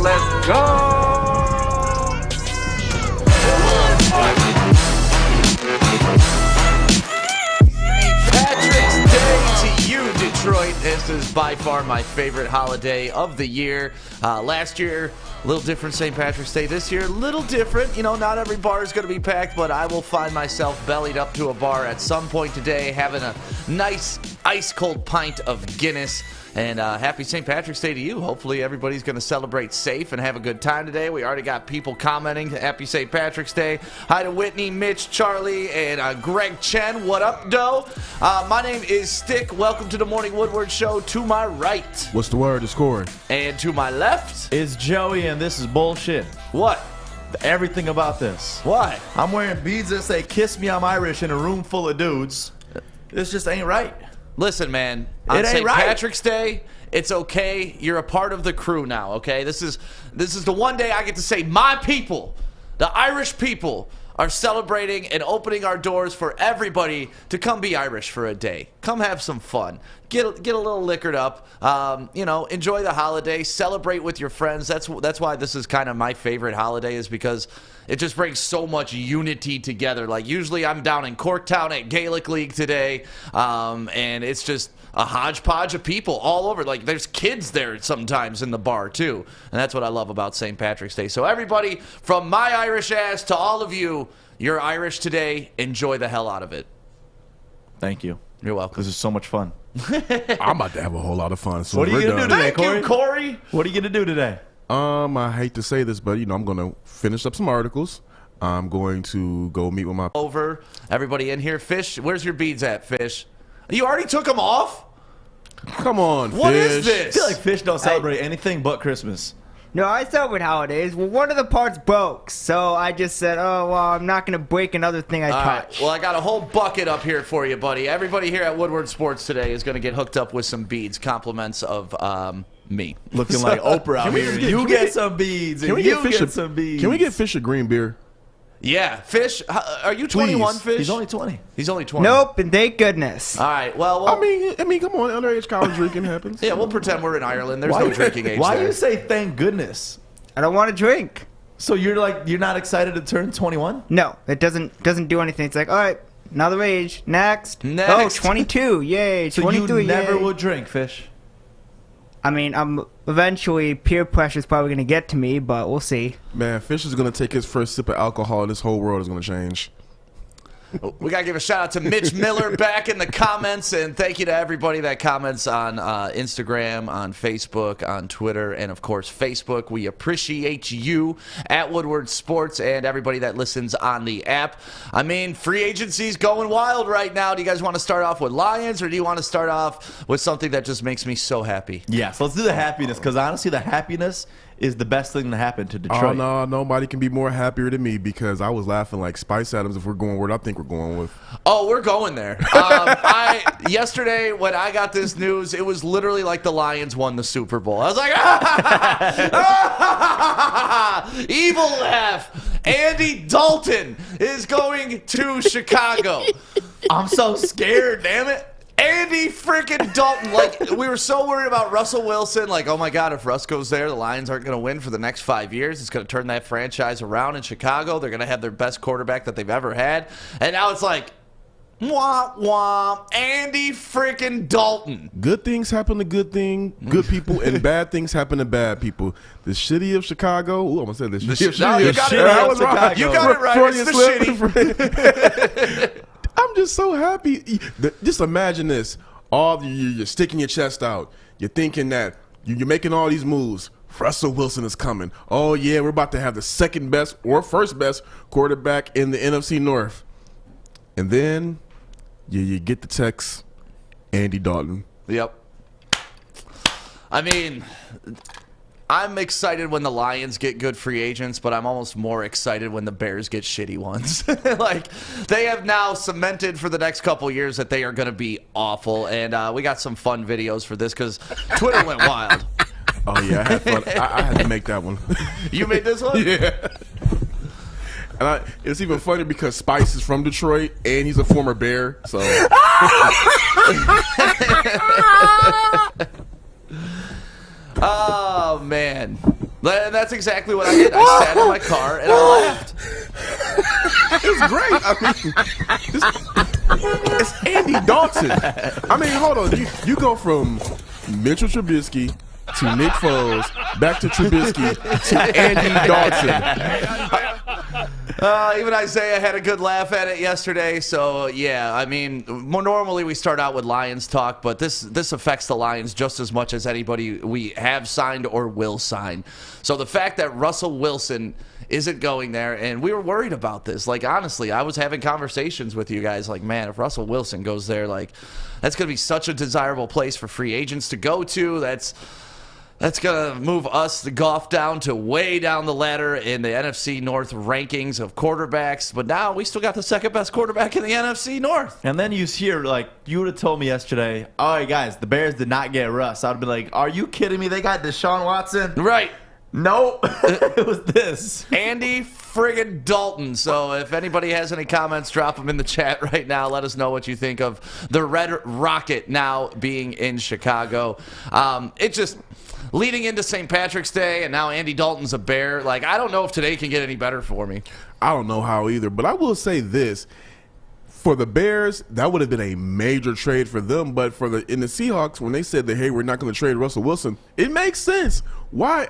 Let's go! Patrick's Day to you, Detroit. This is by far my favorite holiday of the year. Last year, a little different St. Patrick's Day. This year, a little different. You know, not every bar is going to be packed, but I will find myself bellied up to a bar at some point today, having a nice ice-cold pint of Guinness. And happy St. Patrick's Day to you. Hopefully everybody's going to celebrate safe and have a good time today. We already got people commenting. Happy St. Patrick's Day. Hi to Whitney, Mitch, Charlie, and Greg Chen. What up, doe? My name is Stick. Welcome to the Morning Woodward Show. To my right. What's the word? It's Corey. And to my left. It's Joey, and this is bullshit. What? Everything about this. Why? I'm wearing beads that say, "Kiss me, I'm Irish," in a room full of dudes. This just ain't right. Listen, man, on St. Patrick's Day, it's okay. You're a part of the crew now, okay? This is the one day I get to say my people, the Irish people, are celebrating and opening our doors for everybody to come be Irish for a day. Come have some fun. Get a little liquored up. Enjoy the holiday. Celebrate with your friends. That's why this is kind of my favorite holiday, is because it just brings so much unity together. Like, usually I'm down in Corktown at Gaelic League today, and it's just a hodgepodge of people all over. Like, there's kids there sometimes in the bar, too. And that's what I love about St. Patrick's Day. So everybody, from my Irish ass to all of you, you're Irish today. Enjoy the hell out of it. Thank you. You're welcome. This is so much fun. I'm about to have a whole lot of fun. So What are you going to do today, Thank you, Corey. What are you going to do today? I hate to say this, but I'm going to finish up some articles. I'm going to go meet with my Over. Everybody in here. Fish, where's your beads at, Fish? You already took them off? Come on, What Fish. is this? I feel like Fish don't celebrate anything but Christmas. No, I celebrate holidays. Well, one of the parts broke, so I just said, oh, well, I'm not going to break another thing I All right. touch. Well, I got a whole bucket up here for you, buddy. Everybody here at Woodward Sports today is going to get hooked up with some beads, compliments of me. Looking like Oprah out here. You get some beads, and you get some beads. Can we get Fish a green beer? Yeah. Fish, are you 21, Please. Fish? He's only 20. He's only 20. Nope, and thank goodness. All right. Well, I mean, come on. Underage college drinking happens. yeah, we'll pretend we're in Ireland. There's no drinking age Why there. you say thank goodness? I don't want to drink. So you're not excited to turn 21? No, it doesn't do anything. It's like, all right, another age. Next. Next. Oh, 22. Yay. So 23. you never yay. will drink, Fish? I mean, eventually peer pressure is probably going to get to me, but we'll see. Man, Fish is going to take his first sip of alcohol, and this whole world is going to change. We got to give a shout out to Mitch Miller back in the comments, and thank you to everybody that comments on Instagram, on Facebook, on Twitter, and of course Facebook. We appreciate you at Woodward Sports and everybody that listens on the app. I mean, free agency's going wild right now. Do you guys want to start off with Lions, or do you want to start off with something that just makes me so happy? Yes, let's do the happiness, because honestly, the happiness is the best thing to happen to Oh, Detroit. no, nobody can be more happier than me, because I was laughing like Spice Adams if we're going where I think we're going with. Oh, we're going there. Yesterday when I got this news, it was literally like the Lions won the Super Bowl. I was like, evil laugh. Andy Dalton is going to Chicago. I'm so scared, damn it. Andy freaking Dalton. Like, we were so worried about Russell Wilson. Like, oh my God, if Russ goes there, the Lions aren't going to win for the next 5 years. It's going to turn that franchise around in Chicago. They're going to have their best quarterback that they've ever had. And now it's like, wah, wah, Andy freaking Dalton. Good things happen to good people, and bad things happen to bad people. The city of Chicago. Ooh, I'm going to say this. No, City you of got it Chicago. right. I was wrong. You got it right. Freudian It's the slip. shitty. I'm just so happy. Just imagine this. You're sticking your chest out. You're thinking that you're making all these moves. Russell Wilson is coming. Oh, yeah, we're about to have the second best or first best quarterback in the NFC North. And then you get the text, Andy Dalton. Yep. I mean, I'm excited when the Lions get good free agents, but I'm almost more excited when the Bears get shitty ones. Like, they have now cemented for the next couple years that they are going to be awful, and we got some fun videos for this because Twitter went wild. Oh, yeah, I had fun. I had to make that one. You made this one? Yeah. And it's even funny because Spice is from Detroit, and he's a former Bear, so. Oh, man. That's exactly what I did. I sat in my car and I laughed. It's great. I mean, it's Andy Dalton. I mean, hold on. You go from Mitchell Trubisky to Nick Foles, back to Trubisky to Andy Dalton. Even Isaiah had a good laugh at it yesterday. So, yeah, I mean, more normally we start out with Lions talk, but this affects the Lions just as much as anybody we have signed or will sign. So the fact that Russell Wilson isn't going there, and we were worried about this. Like, honestly, I was having conversations with you guys like, man, if Russell Wilson goes there, like, that's going to be such a desirable place for free agents to go to. That's going to move us, the golf, down to way down the ladder in the NFC North rankings of quarterbacks. But now we still got the second best quarterback in the NFC North. And then you hear, like, you would have told me yesterday, all right, guys, the Bears did not get Russ. I would be like, are you kidding me? They got Deshaun Watson? Right. No, it was this. Andy friggin' Dalton. So if anybody has any comments, drop them in the chat right now. Let us know what you think of the Red Rocket now being in Chicago. It just... leading into St. Patrick's Day, and now Andy Dalton's a Bear. Like, I don't know if today can get any better for me. I don't know how either, but I will say this. For the Bears, that would have been a major trade for them, but in the Seahawks, when they said that, hey, we're not going to trade Russell Wilson, it makes sense. Why?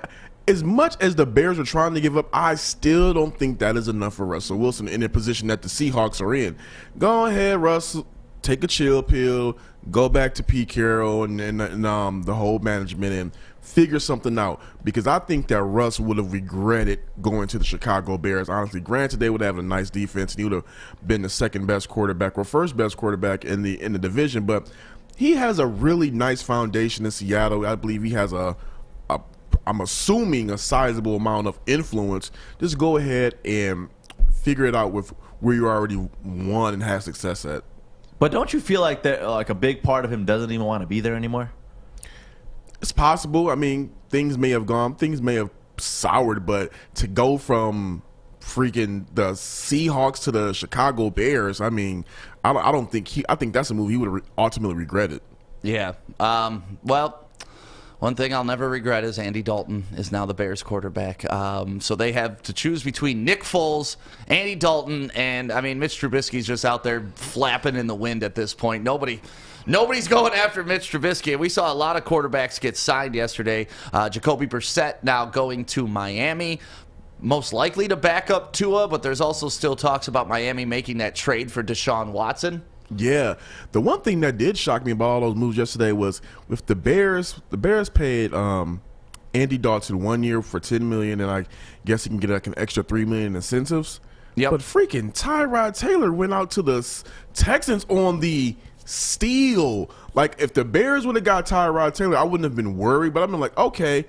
As much as the Bears are trying to give up, I still don't think that is enough for Russell Wilson in the position that the Seahawks are in. Go ahead, Russell. Take a chill pill. Go back to Pete Carroll and the whole management and figure something out, because I think that Russ would have regretted going to the Chicago Bears. Honestly, granted, they would have a nice defense, and he would have been the second best quarterback or first best quarterback in the division. But he has a really nice foundation in Seattle. I believe he has I'm assuming a sizable amount of influence. Just go ahead and figure it out with where you already won and have success at. But don't you feel like that, like a big part of him doesn't even want to be there anymore? It's possible. I mean, things may have soured, but to go from freaking the Seahawks to the Chicago Bears, I mean, I think that's a move he would have ultimately regretted. Yeah. Well, one thing I'll never regret is Andy Dalton is now the Bears quarterback. So they have to choose between Nick Foles, Andy Dalton, and, I mean, Mitch Trubisky's just out there flapping in the wind at this point. Nobody's going after Mitch Trubisky. We saw a lot of quarterbacks get signed yesterday. Jacoby Brissett now going to Miami, most likely to back up Tua, but there's also still talks about Miami making that trade for Deshaun Watson. Yeah. The one thing that did shock me about all those moves yesterday was with the Bears paid Andy Dalton 1 year for $10 million, and I guess he can get like an extra $3 million in incentives. Yep. But freaking Tyrod Taylor went out to the Texans on the steal. Like, if the Bears would have got Tyrod Taylor, I wouldn't have been worried, but I've been like, okay,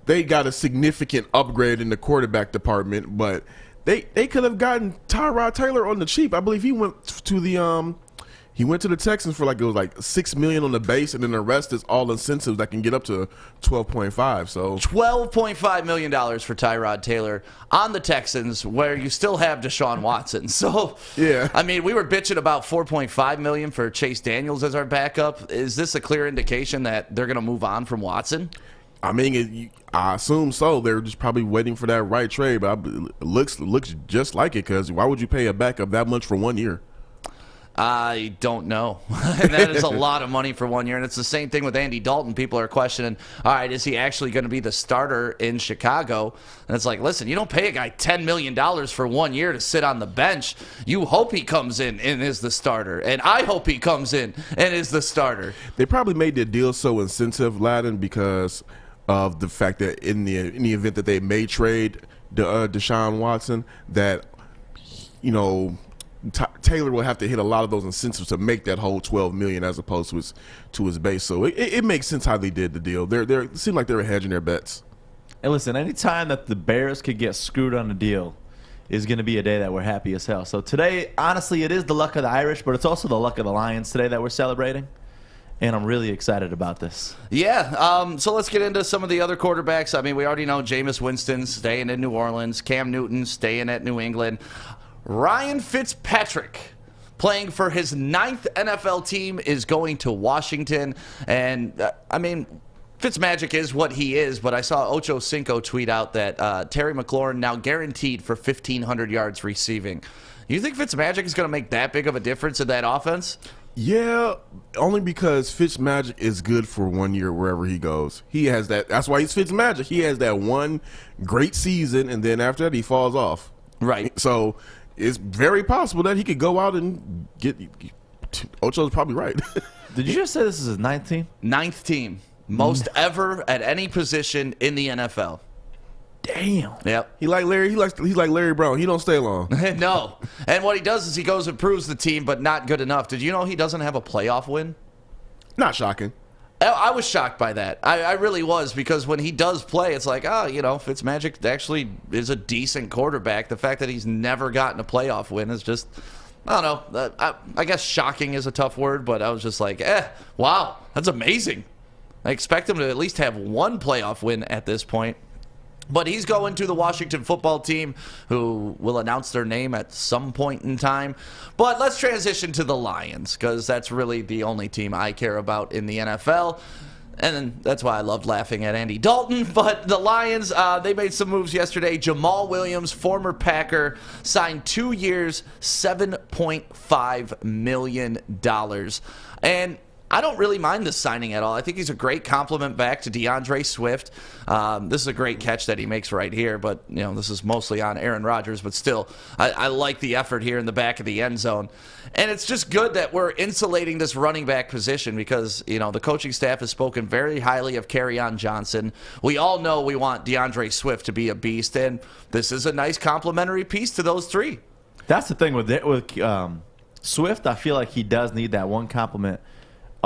they got a significant upgrade in the quarterback department, but they could have gotten Tyrod Taylor on the cheap. I believe he went to the Texans for it was like $6 million on the base, and then the rest is all incentives that can get up to 12.5. So $12.5 million for Tyrod Taylor on the Texans, where you still have Deshaun Watson. So yeah, I mean, we were bitching about $4.5 million for Chase Daniels as our backup. Is this a clear indication that they're going to move on from Watson? I mean, I assume so. They're just probably waiting for that right trade, but it looks just like it, because why would you pay a backup that much for 1 year? I don't know. That is a lot of money for 1 year. And it's the same thing with Andy Dalton. People are questioning, all right, is he actually going to be the starter in Chicago? And it's like, listen, you don't pay a guy $10 million for 1 year to sit on the bench. You hope he comes in and is the starter. And I hope he comes in and is the starter. They probably made the deal so incentive-laden because of the fact that in the event that they may trade Deshaun Watson, that, you know, Taylor will have to hit a lot of those incentives to make that whole $12 million as opposed to his base. So it makes sense how they did the deal. It seemed like they were hedging their bets. And listen, anytime that the Bears could get screwed on a deal is going to be a day that we're happy as hell. So today, honestly, it is the luck of the Irish, but it's also the luck of the Lions today that we're celebrating. And I'm really excited about this. Yeah, so let's get into some of the other quarterbacks. I mean, we already know Jameis Winston staying in New Orleans, Cam Newton staying at New England. Ryan Fitzpatrick, playing for his 9th NFL team, is going to Washington. And, I mean, Fitzmagic is what he is, but I saw Ocho Cinco tweet out that Terry McLaurin now guaranteed for 1,500 yards receiving. You think Fitzmagic is going to make that big of a difference in that offense? Yeah, only because Fitzmagic is good for 1 year wherever he goes. He has that. That's why he's Fitzmagic. He has that one great season, and then after that, he falls off. Right. So it's very possible that he could go out and get. Ocho's probably right. Did you just say this is his 9th team? 9th team. Most ever at any position in the NFL. Damn. Yep. He's like Larry Brown. He don't stay long. No. And what he does is he goes and proves the team, but not good enough. Did you know he doesn't have a playoff win? Not shocking. I was shocked by that. I really was, because when he does play, it's like, Fitzmagic actually is a decent quarterback. The fact that he's never gotten a playoff win is just, I don't know. I guess shocking is a tough word, but I was just like, wow, that's amazing. I expect him to at least have one playoff win at this point. But he's going to the Washington football team, who will announce their name at some point in time. But let's transition to the Lions, because that's really the only team I care about in the NFL. And that's why I loved laughing at Andy Dalton. But the Lions, they made some moves yesterday. Jamal Williams, former Packer, signed 2 years, $7.5 million. And I don't really mind this signing at all. I think he's a great compliment back to DeAndre Swift. This is a great catch that he makes right here, but this is mostly on Aaron Rodgers. But still, I like the effort here in the back of the end zone. And it's just good that we're insulating this running back position, because the coaching staff has spoken very highly of Kerryon Johnson. We all know we want DeAndre Swift to be a beast, and this is a nice complementary piece to those three. That's the thing with Swift. I feel like he does need that one compliment.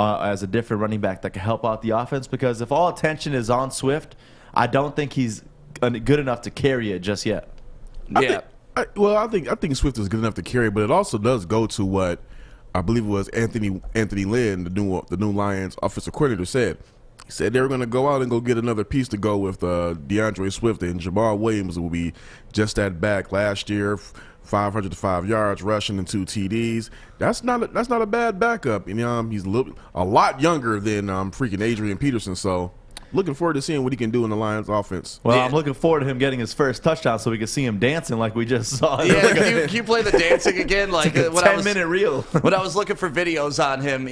As a different running back that can help out the offense, because if all attention is on Swift, I don't think he's good enough to carry it just yet. Yeah. I think Swift is good enough to carry, but it also does go to what I believe it was Anthony Lynn, the new Lions offensive coordinator, said. He said they were going to go out and go get another piece to go with DeAndre Swift, and Jamal Williams will be just that back. Last year, 505 yards rushing and 2 TDs. That's not a bad backup. He's a lot younger than freaking Adrian Peterson. So looking forward to seeing what he can do in the Lions offense. Well, I'm looking forward to him getting his first touchdown so we can see him dancing like we just saw. Yeah, can you play the dancing again? Like a 10-minute reel. When I was looking for videos on him,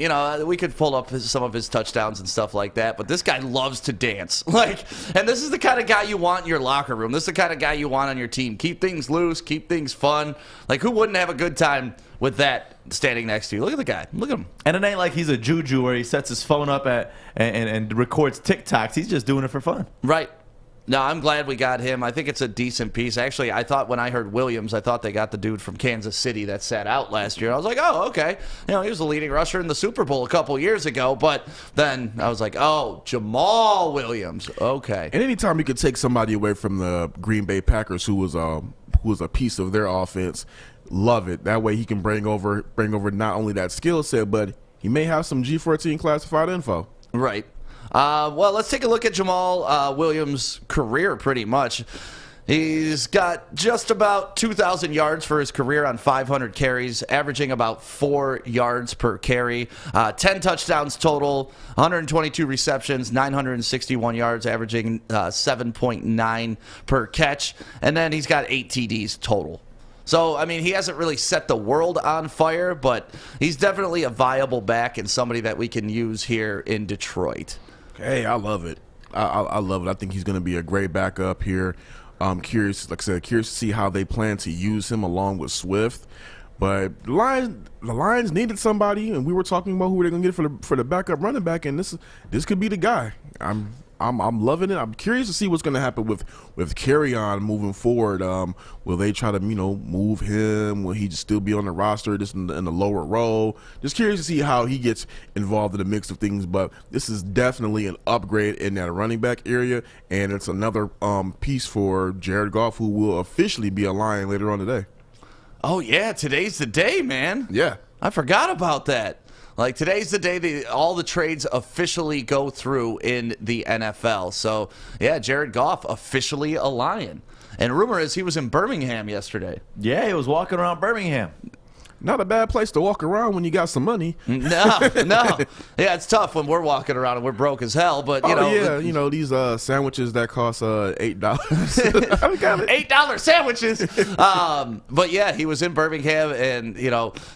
we could pull up some of his touchdowns and stuff like that. But this guy loves to dance. And this is the kind of guy you want in your locker room. This is the kind of guy you want on your team. Keep things loose, keep things fun. Who wouldn't have a good time with that standing next to you? Look at the guy. Look at him. And it ain't like he's a juju where he sets his phone up and records TikToks. He's just doing it for fun. Right. No, I'm glad we got him. I think it's a decent piece. Actually, I thought when I heard Williams, I thought they got the dude from Kansas City that sat out last year. I was like, oh, okay. He was the leading rusher in the Super Bowl a couple years ago. But then I was like, oh, Jamal Williams. Okay. And anytime you could take somebody away from the Green Bay Packers who was a piece of their offense, love it. That way he can bring over not only that skill set, but he may have some G14 classified info. Right. Well, let's take a look at Jamal Williams' career pretty much. He's got just about 2,000 yards for his career on 500 carries, averaging about 4 yards per carry. 10 touchdowns total, 122 receptions, 961 yards, averaging 7.9 per catch. And then he's got 8 TDs total. So, he hasn't really set the world on fire, but he's definitely a viable back and somebody that we can use here in Detroit. Hey, I love it. I love it. I think he's going to be a great backup here. I'm curious to see how they plan to use him along with Swift. But the Lions needed somebody, and we were talking about who they're going to get for the backup running back, and this could be the guy. I'm loving it. I'm curious to see what's going to happen with Kerryon moving forward. Will they try to move him? Will he just still be on the roster just in the lower role? Just curious to see how he gets involved in the mix of things. But this is definitely an upgrade in that running back area, and it's another piece for Jared Goff, who will officially be a Lion later on today. Oh yeah, today's the day, man. Yeah, I forgot about that. Today's the day all the trades officially go through in the NFL. So, yeah, Jared Goff officially a Lion. And rumor is he was in Birmingham yesterday. Yeah, he was walking around Birmingham. not a bad place to walk around when you got some money. No. Yeah, it's tough when we're walking around and we're broke as hell. But you know these sandwiches that cost $8. $8 sandwiches. But yeah, he was in Birmingham, and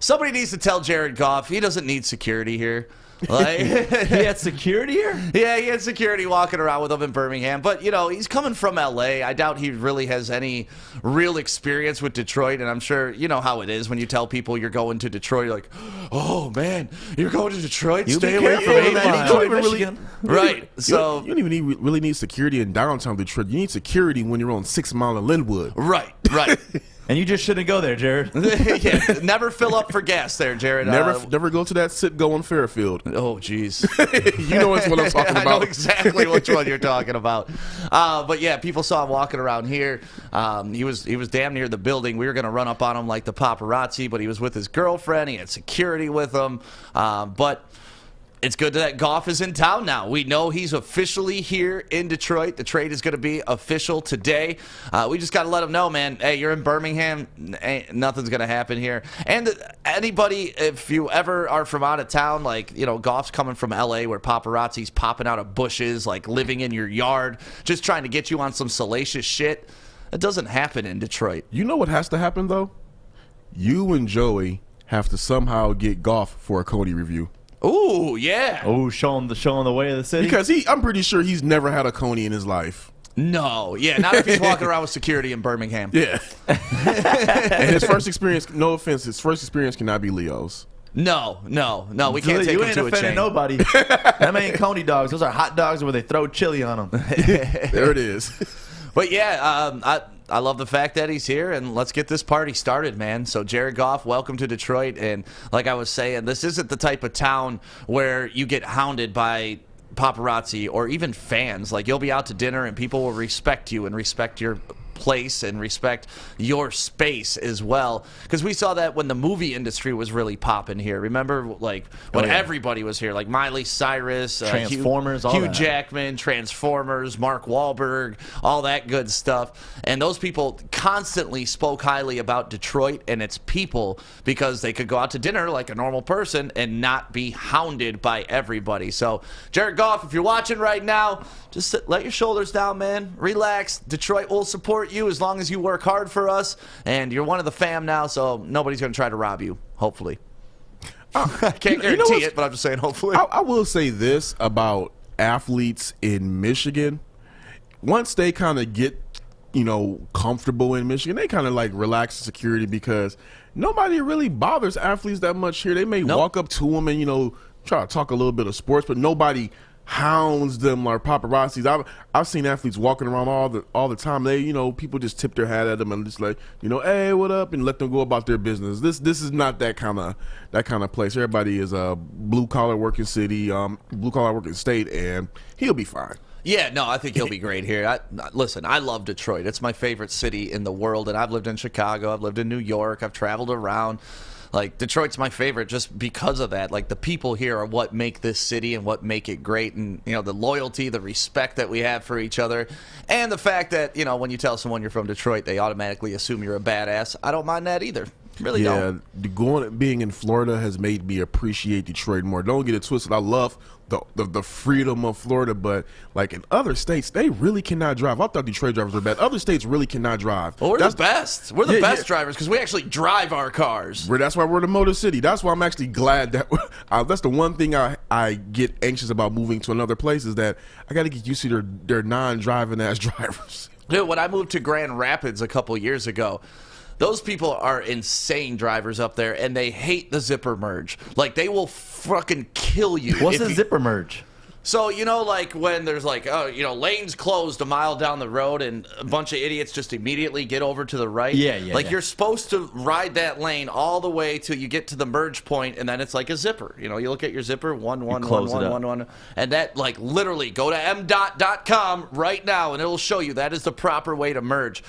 somebody needs to tell Jared Goff he doesn't need security here. Like, he had security here? Yeah, he had security walking around with him in Birmingham. But, he's coming from L.A. I doubt he really has any real experience with Detroit. And I'm sure you know how it is when you tell people you're going to Detroit. You're like, oh, man, you're going to Detroit? Stay away from Michigan. Right. So you don't even really need security in downtown Detroit. You need security when you're on 6 Mile and Linwood. Right. And you just shouldn't go there, Jared. Yeah, never fill up for gas there, Jared. Never go to that sit-go in Fairfield. Oh, jeez. You know what I'm talking about. I know exactly which one you're talking about. But yeah, people saw him walking around here. He was damn near the building. We were going to run up on him like the paparazzi, but he was with his girlfriend. He had security with him. But it's good that Goff is in town now. We know he's officially here in Detroit. The trade is going to be official today. We just got to let him know, man, hey, you're in Birmingham. Nothing's going to happen here. And anybody, if you ever are from out of town, like, Goff's coming from L.A. where paparazzi's popping out of bushes, like living in your yard, just trying to get you on some salacious shit. It doesn't happen in Detroit. You know what has to happen, though? You and Joey have to somehow get Goff for a Coney review. Ooh, yeah. Oh, showing the way of the city. Because I'm pretty sure he's never had a Coney in his life. No, yeah, not if he's walking around with security in Birmingham. Yeah. And his first experience, no offense, his first experience cannot be Leo's. No, we can't take him to a chain. Nobody. Them ain't Coney dogs. Those are hot dogs where they throw chili on them. There it is. But yeah, I love the fact that he's here, and let's get this party started, man. So Jared Goff, welcome to Detroit. And like I was saying, this isn't the type of town where you get hounded by paparazzi or even fans. Like, you'll be out to dinner and people will respect you and respect your place and respect your space as well, because we saw that when the movie industry was really popping here. Remember, like, when everybody was here, like Miley Cyrus, Transformers, Hugh Jackman, Transformers, Mark Wahlberg, all that good stuff. And those people constantly spoke highly about Detroit and its people because they could go out to dinner like a normal person and not be hounded by everybody. So Jared Goff, if you're watching right now, just let your shoulders down, man. Relax. Detroit will support you as long as you work hard for us, and you're one of the fam now, so nobody's going to try to rob you, hopefully. I can't guarantee it, but I'm just saying hopefully. I will say this about athletes in Michigan. Once they kind of get, comfortable in Michigan, they kind of like relax the security because nobody really bothers athletes that much here. They may walk up to them and, try to talk a little bit of sports, but nobody hounds them like paparazzis. I've seen athletes walking around all the time. They, people just tip their hat at them and just like, hey, what up, and let them go about their business. This is not that kind of place. Everybody is a blue collar working city, blue collar working state, and he'll be fine. Yeah, no, I think he'll be great here. Listen, I love Detroit. It's my favorite city in the world, and I've lived in Chicago. I've lived in New York. I've traveled around. Like, Detroit's my favorite just because of that. Like, the people here are what make this city and what make it great. And, the loyalty, the respect that we have for each other. And the fact that, when you tell someone you're from Detroit, they automatically assume you're a badass. I don't mind that either. Really don't. Being in Florida has made me appreciate Detroit more. Don't get it twisted. I love the freedom of Florida, but like in other states, they really cannot drive. I thought Detroit drivers were bad. Other states really cannot drive. Well, we're the best. We're the best drivers because we actually drive our cars. That's why we're the Motor City. That's why I'm actually glad that that's the one thing I get anxious about moving to another place is that I got to get used to their non-driving ass drivers. Dude, when I moved to Grand Rapids a couple years ago, those people are insane drivers up there, and they hate the zipper merge. Like, they will fucking kill you. What's the zipper merge? So, like when there's like, lanes closed a mile down the road and a bunch of idiots just immediately get over to the right. Yeah. You're supposed to ride that lane all the way till you get to the merge point, and then it's like a zipper. You look at your zipper, 1, 1, 1, 1, 1, and that, like, literally go to mdot.com right now, and it'll show you that is the proper way to merge.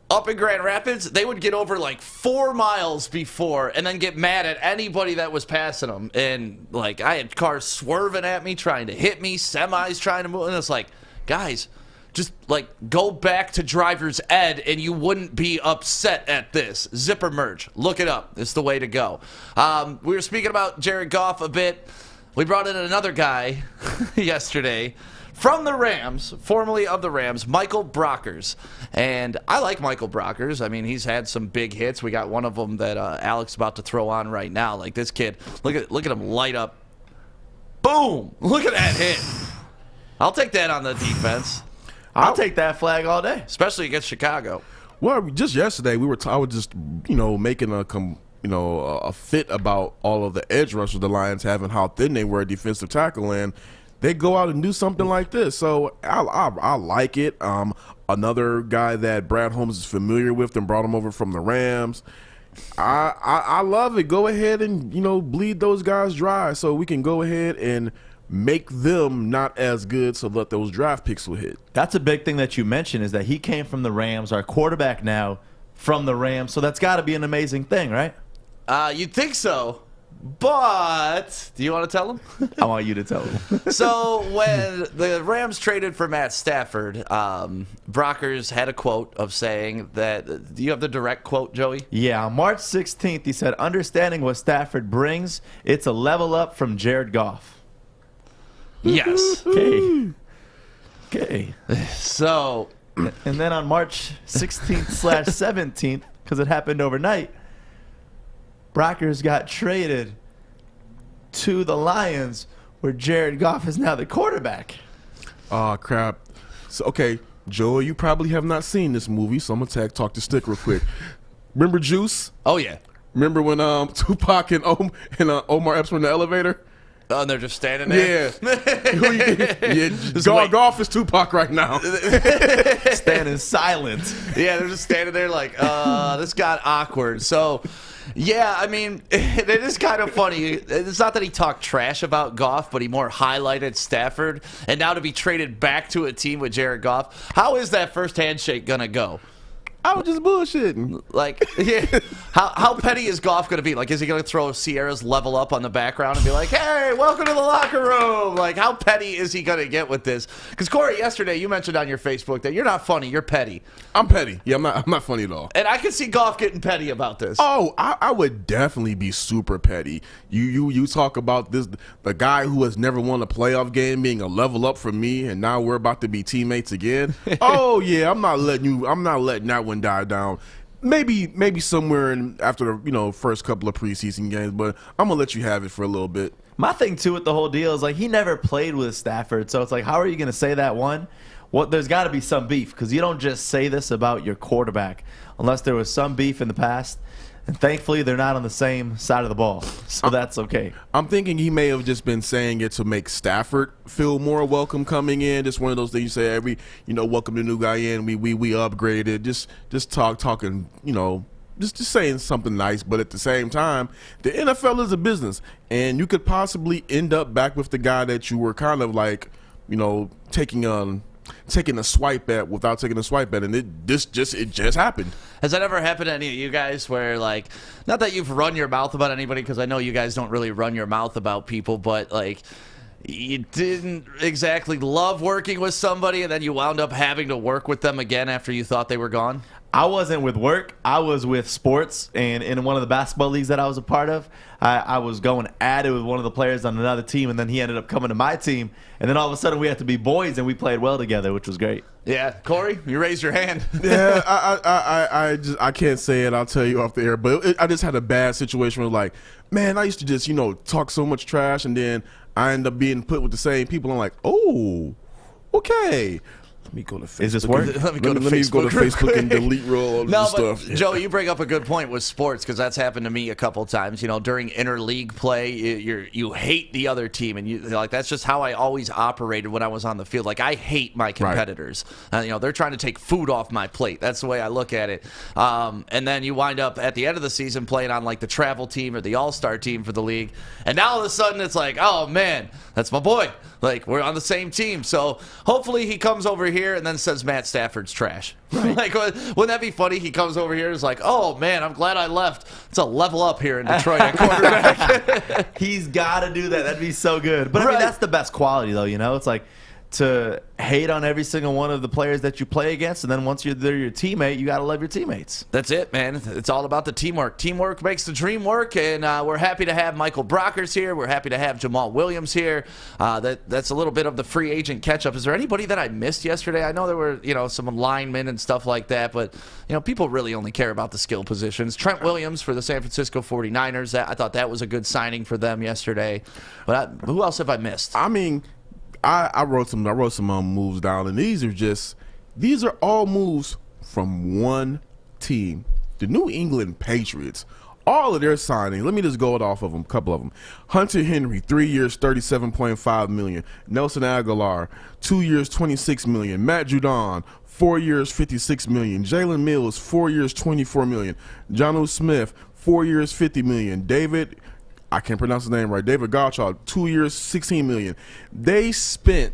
Up in Grand Rapids, they would get over like 4 miles before and then get mad at anybody that was passing them. And like, I had cars swerving at me, trying to hit me, semis trying to move. And it's like, guys, just like go back to driver's ed and you wouldn't be upset at this. Zipper merge. Look it up. It's the way to go. We were speaking about Jared Goff a bit. We brought in another guy yesterday from the Rams, formerly of the Rams, Michael Brockers. And I like Michael Brockers. I mean, he's had some big hits. We got one of them that Alex is about to throw on right now. Like this kid, look at him light up. Boom! Look at that hit. I'll take that on the defense. I'll take that flag all day, especially against Chicago. Well, just yesterday I was just making a fit about all of the edge rushers the Lions have and how thin they were at defensive tackle, and they go out and do something like this. So I like it. Another guy that Brad Holmes is familiar with and brought him over from the Rams. I love it. Go ahead and bleed those guys dry so we can go ahead and make them not as good so that those draft picks will hit. That's a big thing that you mentioned, is that he came from the Rams, our quarterback now from the Rams, so that's got to be an amazing thing, right? You'd think so, but do you want to tell him? I want you to tell him. So when the Rams traded for Matt Stafford, Brockers had a quote of saying that, do you have the direct quote, Joey? Yeah, on March 16th, he said, "Understanding what Stafford brings, it's a level up from Jared Goff." Yes. Okay. So, and then on March 16th/17th, because it happened overnight, Brockers got traded to the Lions, where Jared Goff is now the quarterback. Oh, crap. So, okay, Joey, you probably have not seen this movie, so I'm going to talk to Stick real quick. Remember Juice? Oh, yeah. Remember when Tupac and Omar Epps were in the elevator? Oh, and they're just standing there? Yeah. Goff is Tupac right now. Standing silent. Yeah, they're just standing there like, this got awkward. So, yeah, I mean, it is kind of funny. It's not that he talked trash about Goff, but he more highlighted Stafford. And now to be traded back to a team with Jared Goff, how is that first handshake going to go? I was just bullshitting. Like, yeah, how petty is Goff going to be? Like, is he going to throw Sierra's level up on the background and be like, hey, welcome to the locker room? Like, how petty is he going to get with this? Because, Corey, yesterday you mentioned on your Facebook that you're not funny, you're petty. I'm petty. Yeah, I'm not funny at all. And I can see Goff getting petty about this. Oh, I would definitely be super petty. You talk about this, the guy who has never won a playoff game being a level up from me, and now we're about to be teammates again. Oh, yeah, I'm not letting that one die down. Maybe somewhere after the first couple of preseason games, but I'm gonna let you have it for a little bit. My thing too with the whole deal is, like, he never played with Stafford, so it's like, how are you gonna say that one? Well, there's got to be some beef, because you don't just say this about your quarterback unless there was some beef in the past. And thankfully, they're not on the same side of the ball, so that's okay. I'm thinking he may have just been saying it to make Stafford feel more welcome coming in. Just one of those things you say every, welcome the new guy in. We upgraded. Just talking, just saying something nice. But at the same time, the NFL is a business, and you could possibly end up back with the guy that you were kind of like, taking a swipe at without taking a swipe at, and it just happened. Has that ever happened to any of you guys where, like, not that you've run your mouth about anybody, because I know you guys don't really run your mouth about people, but, like, you didn't exactly love working with somebody and then you wound up having to work with them again after you thought they were gone? I wasn't with work. I was with sports, and in one of the basketball leagues that I was a part of, I was going at it with one of the players on another team, and then he ended up coming to my team, and then all of a sudden we had to be boys, and we played well together, which was great. Yeah, Corey, you raised your hand. Yeah, I can't say it. I'll tell you off the air, but I just had a bad situation where, like, man, I used to just talk so much trash, and then I end up being put with the same people. I'm like, oh, okay. Let me go to Facebook. Is this work? Let me go to Facebook and delete all this stuff. But Joe, you bring up a good point with sports, because that's happened to me a couple times. During interleague play, you hate the other team, and that's just how I always operated when I was on the field. Like, I hate my competitors. Right. They're trying to take food off my plate. That's the way I look at it. And then you wind up at the end of the season playing on, like, the travel team or the all-star team for the league, and now all of a sudden it's like, oh man, that's my boy. Like, we're on the same team. So hopefully he comes over here and then says Matt Stafford's trash. Right. Like, wouldn't that be funny? He comes over here and is like, oh, man, I'm glad I left. It's a level up here in Detroit at quarterback. He's got to do that. That'd be so good. But, I mean, that's the best quality, though, It's like, to hate on every single one of the players that you play against, and then once they're your teammate, you got to love your teammates. That's it, man. It's all about the teamwork. Teamwork makes the dream work, and we're happy to have Michael Brockers here. We're happy to have Jamal Williams here. That's a little bit of the free agent catch-up. Is there anybody that I missed yesterday? I know there were, some linemen and stuff like that, but, people really only care about the skill positions. Trent Williams for the San Francisco 49ers. I thought that was a good signing for them yesterday. But who else have I missed? I mean, I wrote some moves down, and these are all moves from one team, the New England Patriots. All of their signings, let me just go off of them, a couple of them. Hunter Henry, 3 years, $37.5 million. Nelson Aguilar, 2 years, $26 million. Matt Judon, 4 years, $56 million. Jalen Mills, 4 years, $24 million. Jonnu Smith, 4 years, $50 million. David, I can't pronounce his name right, David Gottschall, 2 years, $16 million. They spent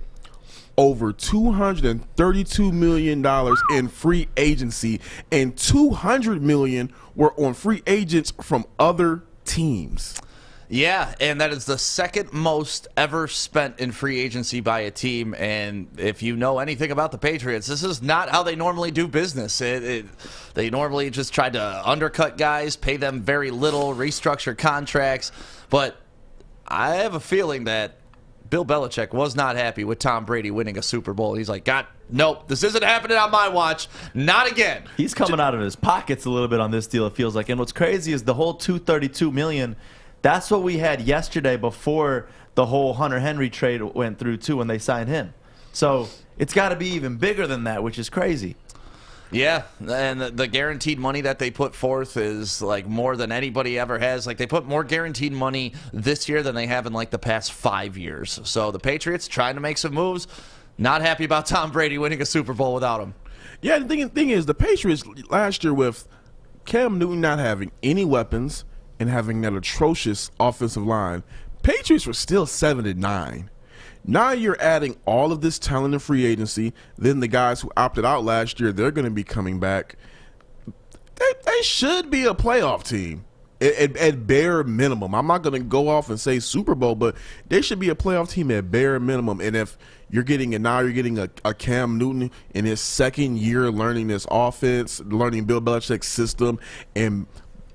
over $232 million in free agency, and $200 million were on free agents from other teams. Yeah, and that is the second most ever spent in free agency by a team. And if you know anything about the Patriots, this is not how they normally do business. They normally just try to undercut guys, pay them very little, restructure contracts. But I have a feeling that Bill Belichick was not happy with Tom Brady winning a Super Bowl. He's like, God, nope, this isn't happening on my watch. Not again. He's coming out of his pockets a little bit on this deal, it feels like. And what's crazy is the whole $232 million, that's what we had yesterday before the whole Hunter Henry trade went through, too, when they signed him. So it's got to be even bigger than that, which is crazy. Yeah, and the guaranteed money that they put forth is like more than anybody ever has. Like, they put more guaranteed money this year than they have in like the past 5 years. So the Patriots trying to make some moves, not happy about Tom Brady winning a Super Bowl without him. Yeah, the thing is, the Patriots last year with Cam Newton not having any weapons and having that atrocious offensive line, Patriots were still 7-9. Now you're adding all of this talent in free agency. Then the guys who opted out last year, they're going to be coming back. They should be a playoff team at bare minimum. I'm not going to go off and say Super Bowl, but they should be a playoff team at bare minimum. And if you're getting a Cam Newton in his second year learning this offense, learning Bill Belichick's system, and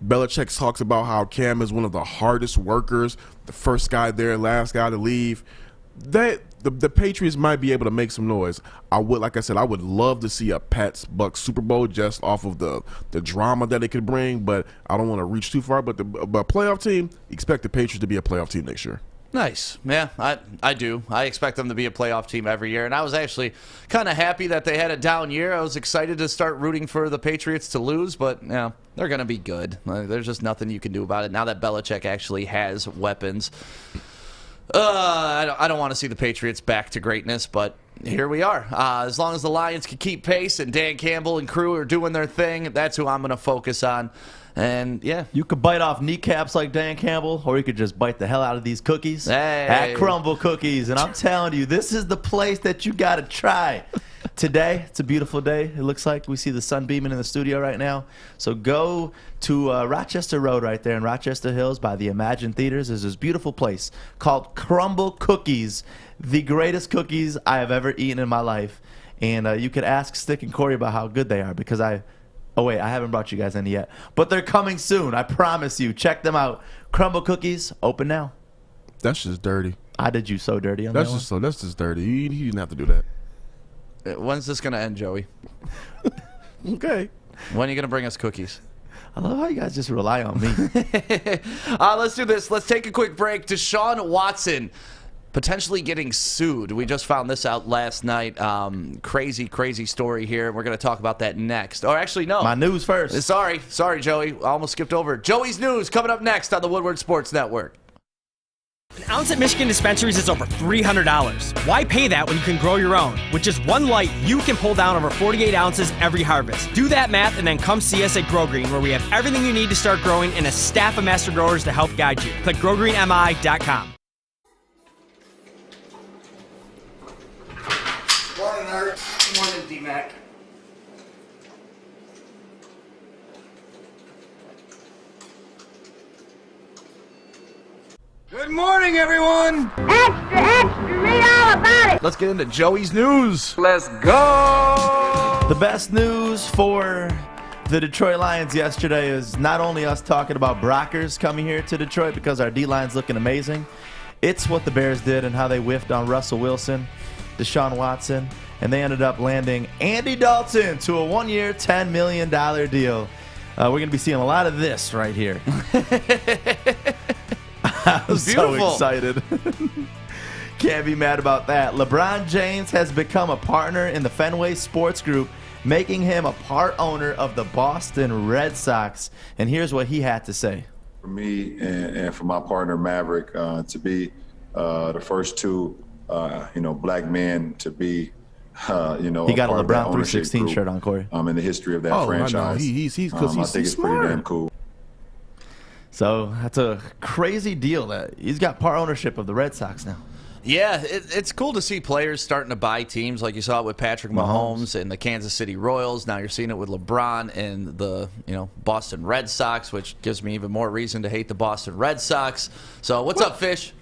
Belichick talks about how Cam is one of the hardest workers, the first guy there, last guy to leave. The Patriots might be able to make some noise. I would love to see a Pats-Bucks Super Bowl just off of the drama that it could bring, but I don't want to reach too far. But playoff team, expect the Patriots to be a playoff team next year. Nice. Yeah, I do. I expect them to be a playoff team every year, and I was actually kind of happy that they had a down year. I was excited to start rooting for the Patriots to lose, but they're going to be good. There's just nothing you can do about it now that Belichick actually has weapons. I don't want to see the Patriots back to greatness, but here we are. As long as the Lions can keep pace and Dan Campbell and crew are doing their thing, that's who I'm going to focus on. And, yeah. You could bite off kneecaps like Dan Campbell, or you could just bite the hell out of these cookies at Crumble Cookies. And I'm telling you, this is the place that you got to try. Today, it's a beautiful day. It looks like we see the sun beaming in the studio right now. So go to Rochester Road right there in Rochester Hills by the Imagine Theaters. There's this beautiful place called Crumble Cookies, the greatest cookies I have ever eaten in my life. And you could ask Stick and Corey about how good they are because I haven't brought you guys any yet. But they're coming soon, I promise you. Check them out. Crumble Cookies, open now. That's just dirty. I did you so dirty on that one. That's just dirty. You didn't have to do that. When's this going to end, Joey? Okay. When are you going to bring us cookies? I love how you guys just rely on me. Let's do this. Let's take a quick break. Deshaun Watson potentially getting sued. We just found this out last night. Crazy, crazy story here. We're going to talk about that next. Or actually, no. My news first. Sorry, Joey. I almost skipped over. Joey's news coming up next on the Woodward Sports Network. An ounce at Michigan dispensaries is over $300. Why pay that when you can grow your own? With just one light, you can pull down over 48 ounces every harvest. Do that math and then come see us at Grow Green, where we have everything you need to start growing and a staff of master growers to help guide you. Click growgreenmi.com. Morning, Art. Good morning, D-Mac. Good morning, everyone! Extra, extra, read all about it. Let's get into Joey's news. Let's go. The best news for the Detroit Lions yesterday is not only us talking about Brockers coming here to Detroit because our D-line's looking amazing. It's what the Bears did and how they whiffed on Russell Wilson, Deshaun Watson, and they ended up landing Andy Dalton to a 1-year, $10 million deal. We're going to be seeing a lot of this right here. I'm so excited. Can't be mad about that. LeBron James has become a partner in the Fenway Sports Group, making him a part owner of the Boston Red Sox. And here's what he had to say. For me and for my partner Maverick to be the first two, black men to be, he got a LeBron 316 shirt on, Corey. In the history of that franchise. I know. He's I think it's pretty damn cool. So that's a crazy deal that he's got part ownership of the Red Sox now. Yeah, it's cool to see players starting to buy teams like you saw it with Patrick Mahomes and the Kansas City Royals. Now you're seeing it with LeBron and the Boston Red Sox, which gives me even more reason to hate the Boston Red Sox. So what's up, Fish?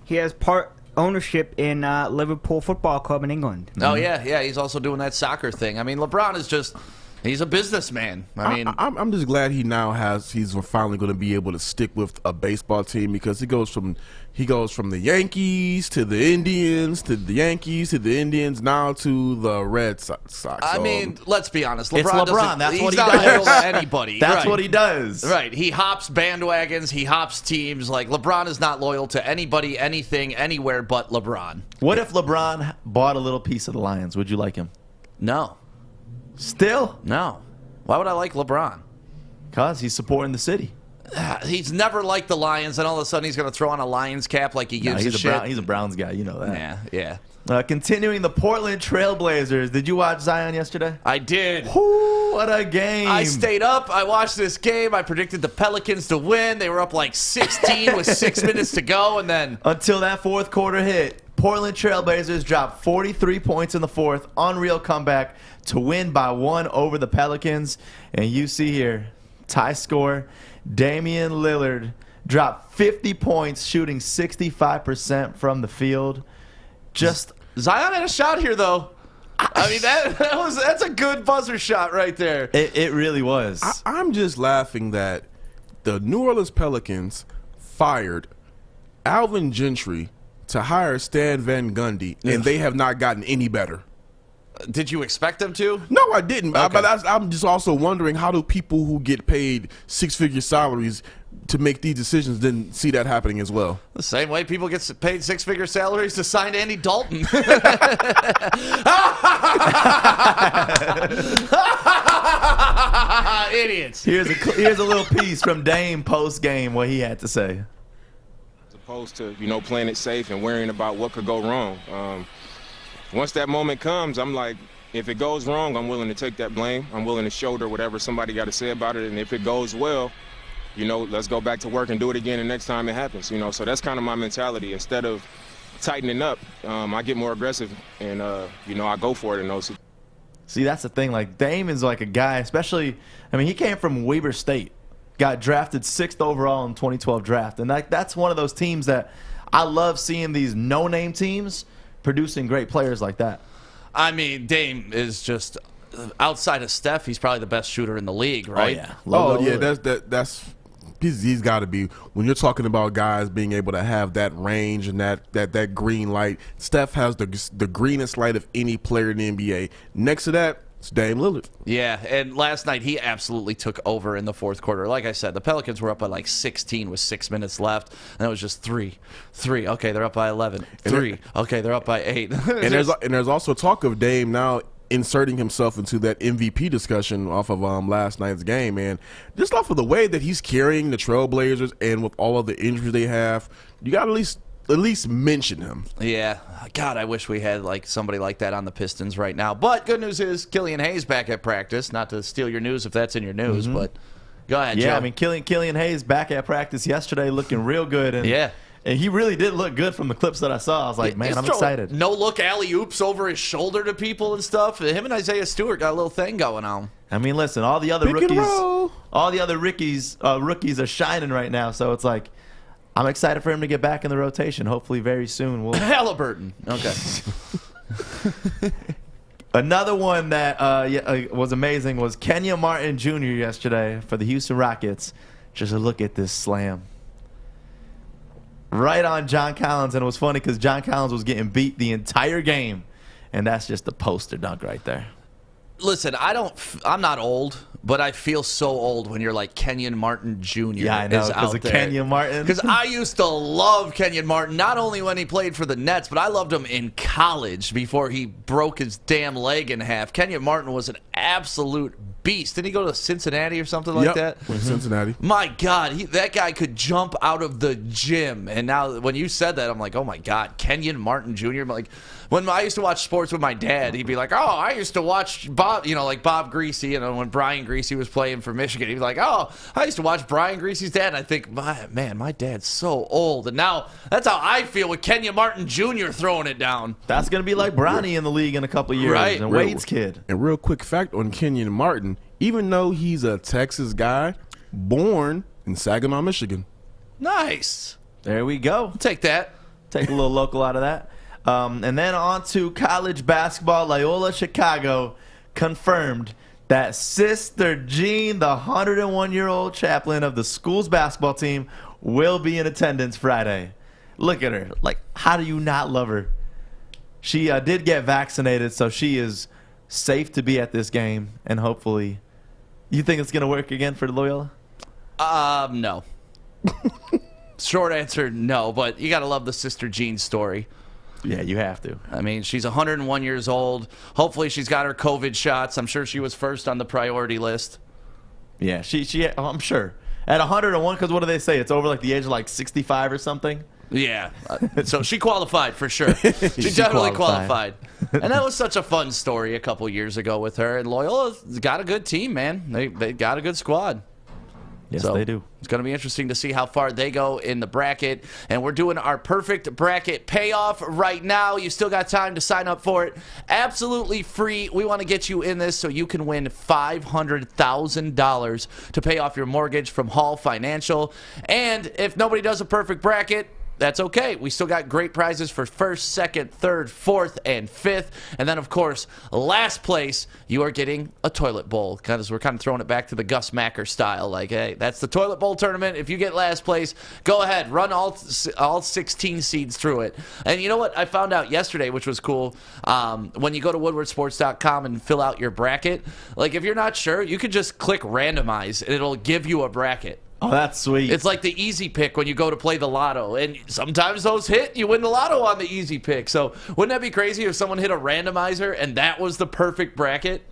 He has part ownership in Liverpool Football Club in England. Oh, yeah. He's also doing that soccer thing. I mean, LeBron is just... He's a businessman. I'm just glad he's finally going to be able to stick with a baseball team because he goes from the Yankees to the Indians to the Yankees to the Indians now to the Red Sox. I mean, let's be honest. It's LeBron. That's what he does. He's not loyal to anybody. That's what he does. Right. He hops bandwagons. He hops teams. Like LeBron is not loyal to anybody, anything, anywhere but LeBron. What if LeBron bought a little piece of the Lions? Would you like him? No. Still? No. Why would I like LeBron? Because he's supporting the city. He's never liked the Lions, and all of a sudden he's going to throw on a Lions cap like he gives a shit. He's a Browns guy. You know that. Yeah. Continuing the Portland Trailblazers. Did you watch Zion yesterday? I did. Ooh, what a game. I stayed up. I watched this game. I predicted the Pelicans to win. They were up like 16 with 6 minutes to go, and then... Until that fourth quarter hit, Portland Trailblazers dropped 43 points in the fourth. Unreal comeback to win by 1 over the Pelicans. And you see here, tie score, Damian Lillard dropped 50 points, shooting 65% from the field. Zion had a shot here, though. I mean, that's a good buzzer shot right there. It really was. I'm just laughing that the New Orleans Pelicans fired Alvin Gentry to hire Stan Van Gundy, and they have not gotten any better. Did you expect them to? No, I didn't. Okay. But I'm just also wondering, how do people who get paid six-figure salaries to make these decisions then see that happening as well? The same way people get paid six-figure salaries to sign Andy Dalton. Idiots. Here's a little piece from Dame post-game, what he had to say. As opposed to, playing it safe and worrying about what could go wrong. Once that moment comes, I'm like, if it goes wrong, I'm willing to take that blame. I'm willing to shoulder whatever somebody got to say about it. And if it goes well, let's go back to work and do it again the next time it happens. So that's kind of my mentality. Instead of tightening up, I get more aggressive and, I go for it in those. See, that's the thing. Like, Dame is like a guy, especially, he came from Weber State, got drafted 6th overall in the 2012 draft. And that's one of those teams that I love seeing, these no-name teams producing great players like that. I mean, Dame is just, outside of Steph, he's probably the best shooter in the league, right? Oh, yeah. That's he's got to be. When you're talking about guys being able to have that range and that green light, Steph has the greenest light of any player in the NBA. Next to that, it's Dame Lillard. Yeah, and last night he absolutely took over in the fourth quarter. Like I said, the Pelicans were up by like 16 with 6 minutes left, and it was just 3. Okay, they're up by 11. 3. Okay, they're up by 8. and there's also talk of Dame now inserting himself into that MVP discussion off of last night's game, and just off of the way that he's carrying the Trailblazers and with all of the injuries they have, you got to at least mention him. Yeah. God, I wish we had like somebody like that on the Pistons right now. But good news is Killian Hayes back at practice. Not to steal your news if that's in your news, but go ahead, Yeah, Joe. Killian Hayes back at practice yesterday looking real good. And yeah. And he really did look good from the clips that I saw. I was like, man, I'm excited. No-look alley-oops over his shoulder to people and stuff. Him and Isaiah Stewart got a little thing going on. Listen, rookies are shining right now. So it's like, I'm excited for him to get back in the rotation. Hopefully very soon. Halliburton. Okay. Another one that was amazing was Kenyon Martin Jr. yesterday for the Houston Rockets. Just a look at this slam. Right on John Collins, and it was funny because John Collins was getting beat the entire game, and that's just a poster dunk right there. Listen, I'm not old, but I feel so old when you're like Kenyon Martin Jr. Yeah, I know, because of Kenyon Martin. Because I used to love Kenyon Martin, not only when he played for the Nets, but I loved him in college before he broke his damn leg in half. Kenyon Martin was an absolute beast. Didn't he go to Cincinnati or something like that? Cincinnati. My God, that guy could jump out of the gym. And now when you said that, I'm like, oh my God, Kenyon Martin Jr. I'm like, when I used to watch sports with my dad, he'd be like, oh, I used to watch Bob, like Bob Greasy, when Brian Greasy was playing for Michigan. He'd be like, oh, I used to watch Brian Greasy's dad. And I think, man, my dad's so old. And now that's how I feel with Kenyon Martin Jr. throwing it down. That's going to be like Bronny in the league in a couple of years. Right. And Wade's kid. And real quick fact on Kenyon Martin, even though he's a Texas guy, born in Saginaw, Michigan. Nice. There we go. I'll take that. Take a little local out of that. And then on to college basketball. Loyola Chicago confirmed that Sister Jean, the 101-year-old chaplain of the school's basketball team, will be in attendance Friday. Look at her. Like, how do you not love her? She did get vaccinated, so she is safe to be at this game, and hopefully. You think it's going to work again for Loyola? No. Short answer, no, but you got to love the Sister Jean story. Yeah, you have to. I mean, she's 101 years old. Hopefully she's got her COVID shots. I'm sure she was first on the priority list. Yeah, I'm sure. At 101, because what do they say? It's over like the age of like 65 or something? Yeah. So she qualified for sure. She definitely qualified. And that was such a fun story a couple years ago with her. And Loyola's got a good team, man. They got a good squad. Yes, so they do. It's going to be interesting to see how far they go in the bracket. And we're doing our perfect bracket payoff right now. You still got time to sign up for it. Absolutely free. We want to get you in this so you can win $500,000 to pay off your mortgage from Hall Financial. And if nobody does a perfect bracket, that's okay. We still got great prizes for first, second, third, fourth, and fifth. And then, of course, last place, you are getting a toilet bowl. Because we're kind of throwing it back to the Gus Macker style. Like, hey, that's the toilet bowl tournament. If you get last place, go ahead. Run all 16 seeds through it. And you know what I found out yesterday, which was cool? When you go to woodwardsports.com and fill out your bracket, like if you're not sure, you can just click randomize, and it'll give you a bracket. Oh, that's sweet. It's like the easy pick when you go to play the lotto. And sometimes those hit. You win the lotto on the easy pick. So wouldn't that be crazy if someone hit a randomizer and that was the perfect bracket?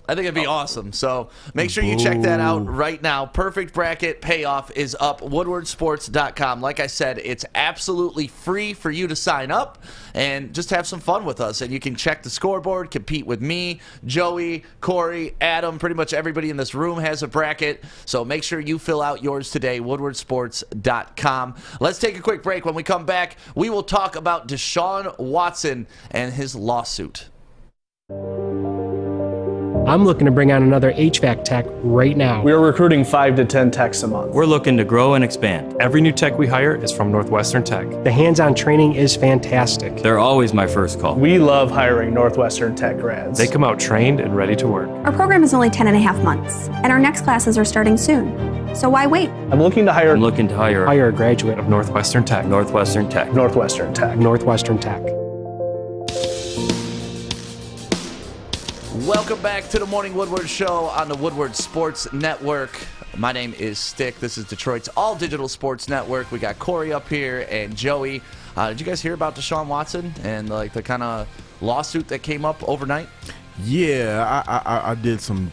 I think it'd be awesome. So make sure you check that out right now. Perfect bracket payoff is up. Woodwardsports.com. Like I said, it's absolutely free for you to sign up and just have some fun with us. And you can check the scoreboard, compete with me, Joey, Corey, Adam. Pretty much everybody in this room has a bracket. So make sure you fill out yours today. Woodwardsports.com. Let's take a quick break. When we come back, we will talk about Deshaun Watson and his lawsuit. I'm looking to bring on another HVAC tech right now. We are recruiting 5 to 10 techs a month. We're looking to grow and expand. Every new tech we hire is from Northwestern Tech. The hands-on training is fantastic. They're always my first call. We love hiring Northwestern Tech grads. They come out trained and ready to work. Our program is only 10 and a half months, and our next classes are starting soon. So why wait? I'm looking to hire a graduate of Northwestern Tech. Northwestern Tech. Northwestern Tech. Northwestern Tech. Welcome back to the Morning Woodward Show on the Woodward Sports Network. My name is Stick. This is Detroit's all-digital sports network. We got Corey up here and Joey. Did you guys hear about Deshaun Watson and like the kind of lawsuit that came up overnight? Yeah, I did some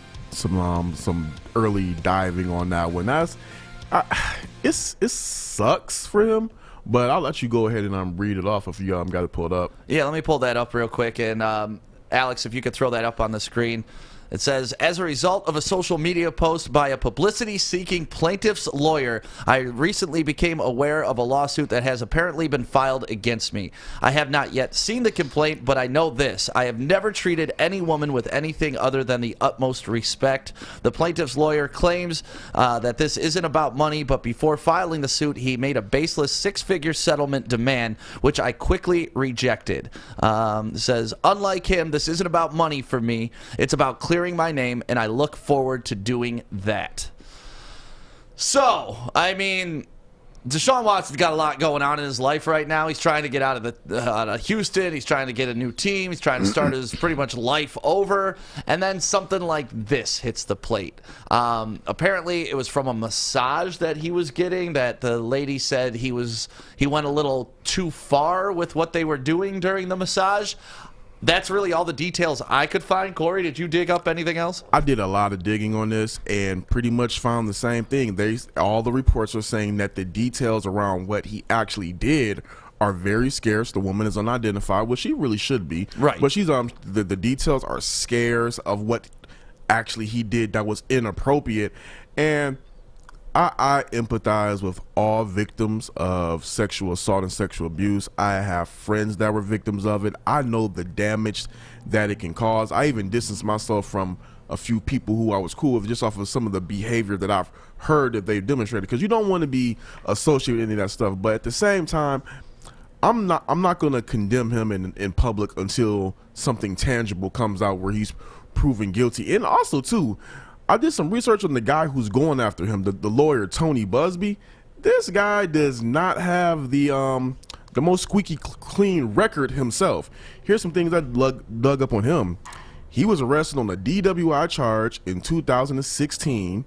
early diving on that one. It sucks for him, but I'll let you go ahead and read it off if you got it pulled up. Yeah, let me pull that up real quick. And Alex, if you could throw that up on the screen. It says, as a result of a social media post by a publicity-seeking plaintiff's lawyer, I recently became aware of a lawsuit that has apparently been filed against me. I have not yet seen the complaint, but I know this. I have never treated any woman with anything other than the utmost respect. The plaintiff's lawyer claims that this isn't about money, but before filing the suit, he made a baseless six-figure settlement demand, which I quickly rejected. It says, unlike him, this isn't about money for me. It's about clearing my name, and I look forward to doing that. So, I mean, Deshaun Watson's got a lot going on in his life right now. He's trying to get out of Houston. He's trying to get a new team. He's trying to start his pretty much life over. And then something like this hits the plate. Apparently, it was from a massage that he was getting that the lady said he went a little too far with what they were doing during the massage. That's really all the details I could find. Corey, did you dig up anything else? I did a lot of digging on this and pretty much found the same thing. All the reports are saying that the details around what he actually did are very scarce. The woman is unidentified, which she really should be. Right. But she's the details are scarce of what actually he did that was inappropriate. And I empathize with all victims of sexual assault and sexual abuse. I have friends that were victims of it. I know the damage that it can cause. I even distanced myself from a few people who I was cool with just off of some of the behavior that I've heard that they've demonstrated, because you don't want to be associated with any of that stuff. But at the same time, I'm not going to condemn him in public until something tangible comes out where he's proven guilty. And also, too, I did some research on the guy who's going after him, the lawyer Tony Busby. This guy does not have the most squeaky clean record himself. Here's some things I dug up on him. He was arrested on a DWI charge in 2016,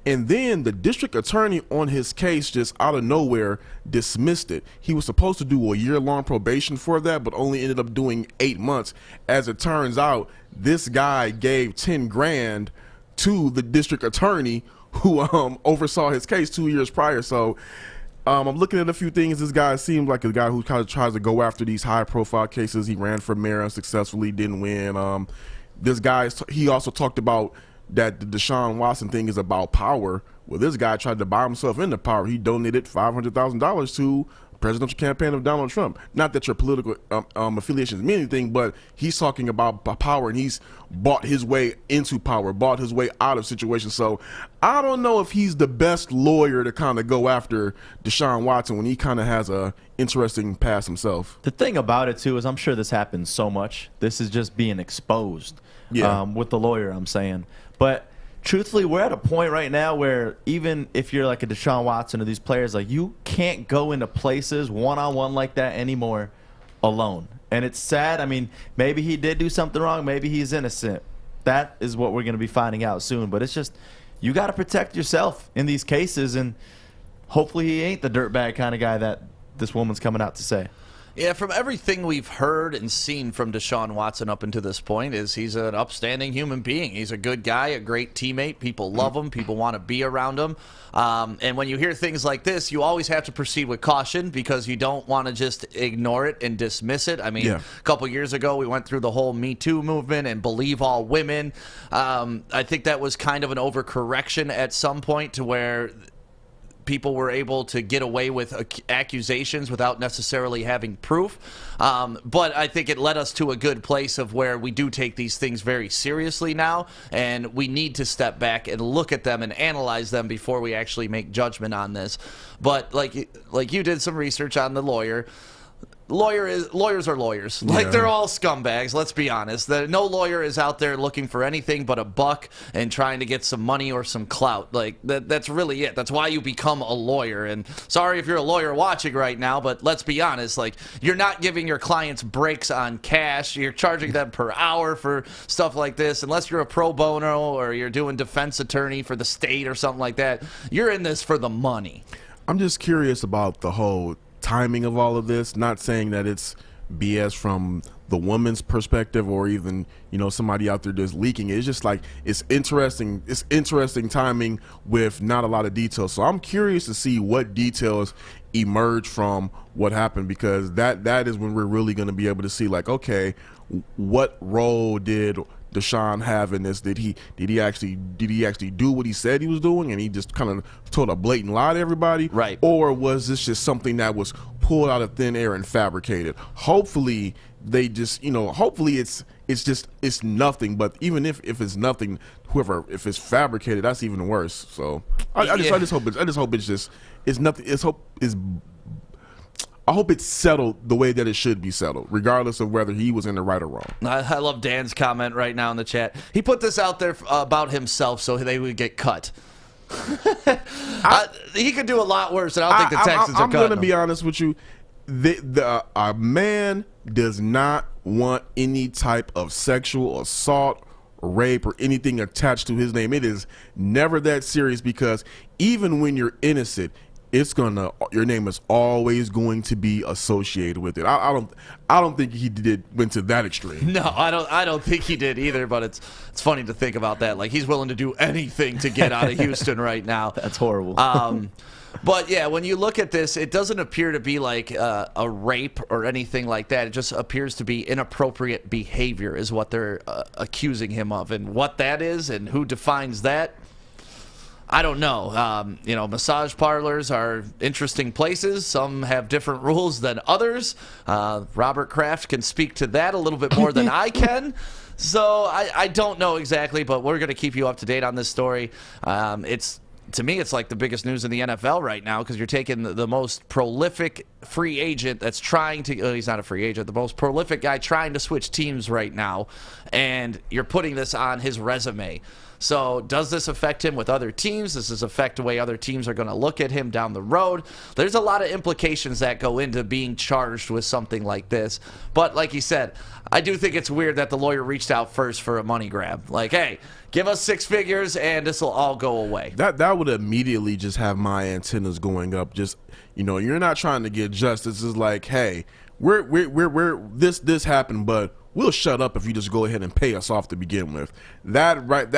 and then the district attorney on his case just out of nowhere dismissed it. He was supposed to do a year-long probation for that, but only ended up doing 8 months. As it turns out, this guy gave 10 grand to the district attorney who oversaw his case 2 years prior. So I'm looking at a few things. This guy seems like a guy who kind of tries to go after these high-profile cases. He ran for mayor unsuccessfully, didn't win. This guy, he also talked about that the Deshaun Watson thing is about power. Well, this guy tried to buy himself into power. He donated $500,000 to presidential campaign of Donald Trump. Not that your political affiliations mean anything, but he's talking about power, and he's bought his way into power, bought his way out of situations. So I don't know if he's the best lawyer to kind of go after Deshaun Watson when he kind of has a interesting past himself. The thing about it, too, is I'm sure this happens so much. This is just being exposed with the lawyer, I'm saying. But truthfully, we're at a point right now where even if you're like a Deshaun Watson or these players, like, you can't go into places one-on-one like that anymore alone. And it's sad. I mean, maybe he did do something wrong. Maybe he's innocent. That is what we're going to be finding out soon. But it's just, you got to protect yourself in these cases, and hopefully he ain't the dirtbag kind of guy that this woman's coming out to say. Yeah, from everything we've heard and seen from Deshaun Watson up until this point, is he's an upstanding human being. He's a good guy, a great teammate. People love him. People want to be around him. And when you hear things like this, you always have to proceed with caution, because you don't want to just ignore it and dismiss it. I mean, a couple years ago, we went through the whole Me Too movement and Believe All Women. I think that was kind of an overcorrection at some point, to where people were able to get away with accusations without necessarily having proof. But I think it led us to a good place of where we do take these things very seriously now, and we need to step back and look at them and analyze them before we actually make judgment on this. But like you did some research on the lawyer. Lawyers are lawyers. Like, they're all scumbags, let's be honest. No lawyer is out there looking for anything but a buck and trying to get some money or some clout. Like, that's really it. That's why you become a lawyer. And sorry if you're a lawyer watching right now, but let's be honest. Like, you're not giving your clients breaks on cash. You're charging them per hour for stuff like this. Unless you're a pro bono or you're doing defense attorney for the state or something like that, you're in this for the money. I'm just curious about the whole timing of all of this. Not saying that it's BS from the woman's perspective, or even, you know, somebody out there just leaking it. It's just like, it's interesting timing with not a lot of details. So I'm curious to see what details emerge from what happened, because that is when we're really going to be able to see, like, okay, what role did Deshaun have in this? Did he actually do what he said he was doing, and he just kind of told a blatant lie to everybody? Right. Or was this just something that was pulled out of thin air and fabricated? Hopefully they just, hopefully it's nothing. But even if it's nothing, if it's fabricated, that's even worse. So I just hope it's nothing. I hope it's settled the way that it should be settled, regardless of whether he was in the right or wrong. I love Dan's comment right now in the chat. He put this out there about himself so they would get cut. He could do a lot worse, and I don't think the Texans are cutting him. I'm going to be honest with you. A man does not want any type of sexual assault, rape, or anything attached to his name. It is never that serious, because even when you're innocent, your name is always going to be associated with it. I don't think he went to that extreme. No, I don't think he did either. But it's funny to think about that. Like, he's willing to do anything to get out of Houston right now. That's horrible. But yeah, when you look at this, it doesn't appear to be like a rape or anything like that. It just appears to be inappropriate behavior is what they're accusing him of, and what that is and who defines that, I don't know. Massage parlors are interesting places. Some have different rules than others. Robert Kraft can speak to that a little bit more than I can. So I don't know exactly, but we're going to keep you up to date on this story. To me, it's like the biggest news in the NFL right now, because you're taking the most prolific free agent that's trying to he's not a free agent, the most prolific guy trying to switch teams right now, and you're putting this on his resume. So does this affect him with other teams? Does this affect the way other teams are going to look at him down the road? There's a lot of implications that go into being charged with something like this. But like you said, I do think it's weird that the lawyer reached out first for a money grab. Like, hey, give us 6 figures and this will all go away. That would immediately just have my antennas going up. Just, you're not trying to get justice. It's like, hey, this happened, but we'll shut up if you just go ahead and pay us off to begin with. That right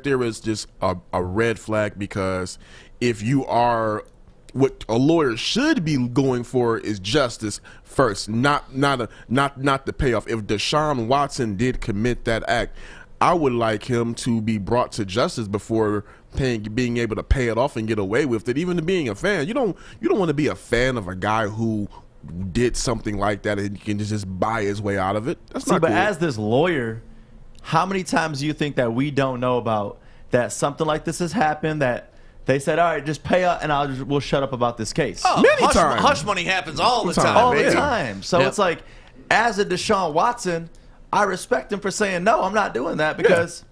there is just a red flag, because if you are, what a lawyer should be going for is justice first, not the payoff. If Deshaun Watson did commit that act, I would like him to be brought to justice before being able to pay it off and get away with it. Even to being a fan, you don't want to be a fan of a guy who did something like that and can just buy his way out of it. That's not cool. But as this lawyer, how many times do you think that we don't know about that something like this has happened, that they said, all right, just pay up and we'll shut up about this case? Oh, many times. Hush money happens all the time. All the time. So it's like, as a Deshaun Watson, I respect him for saying, no, I'm not doing that, because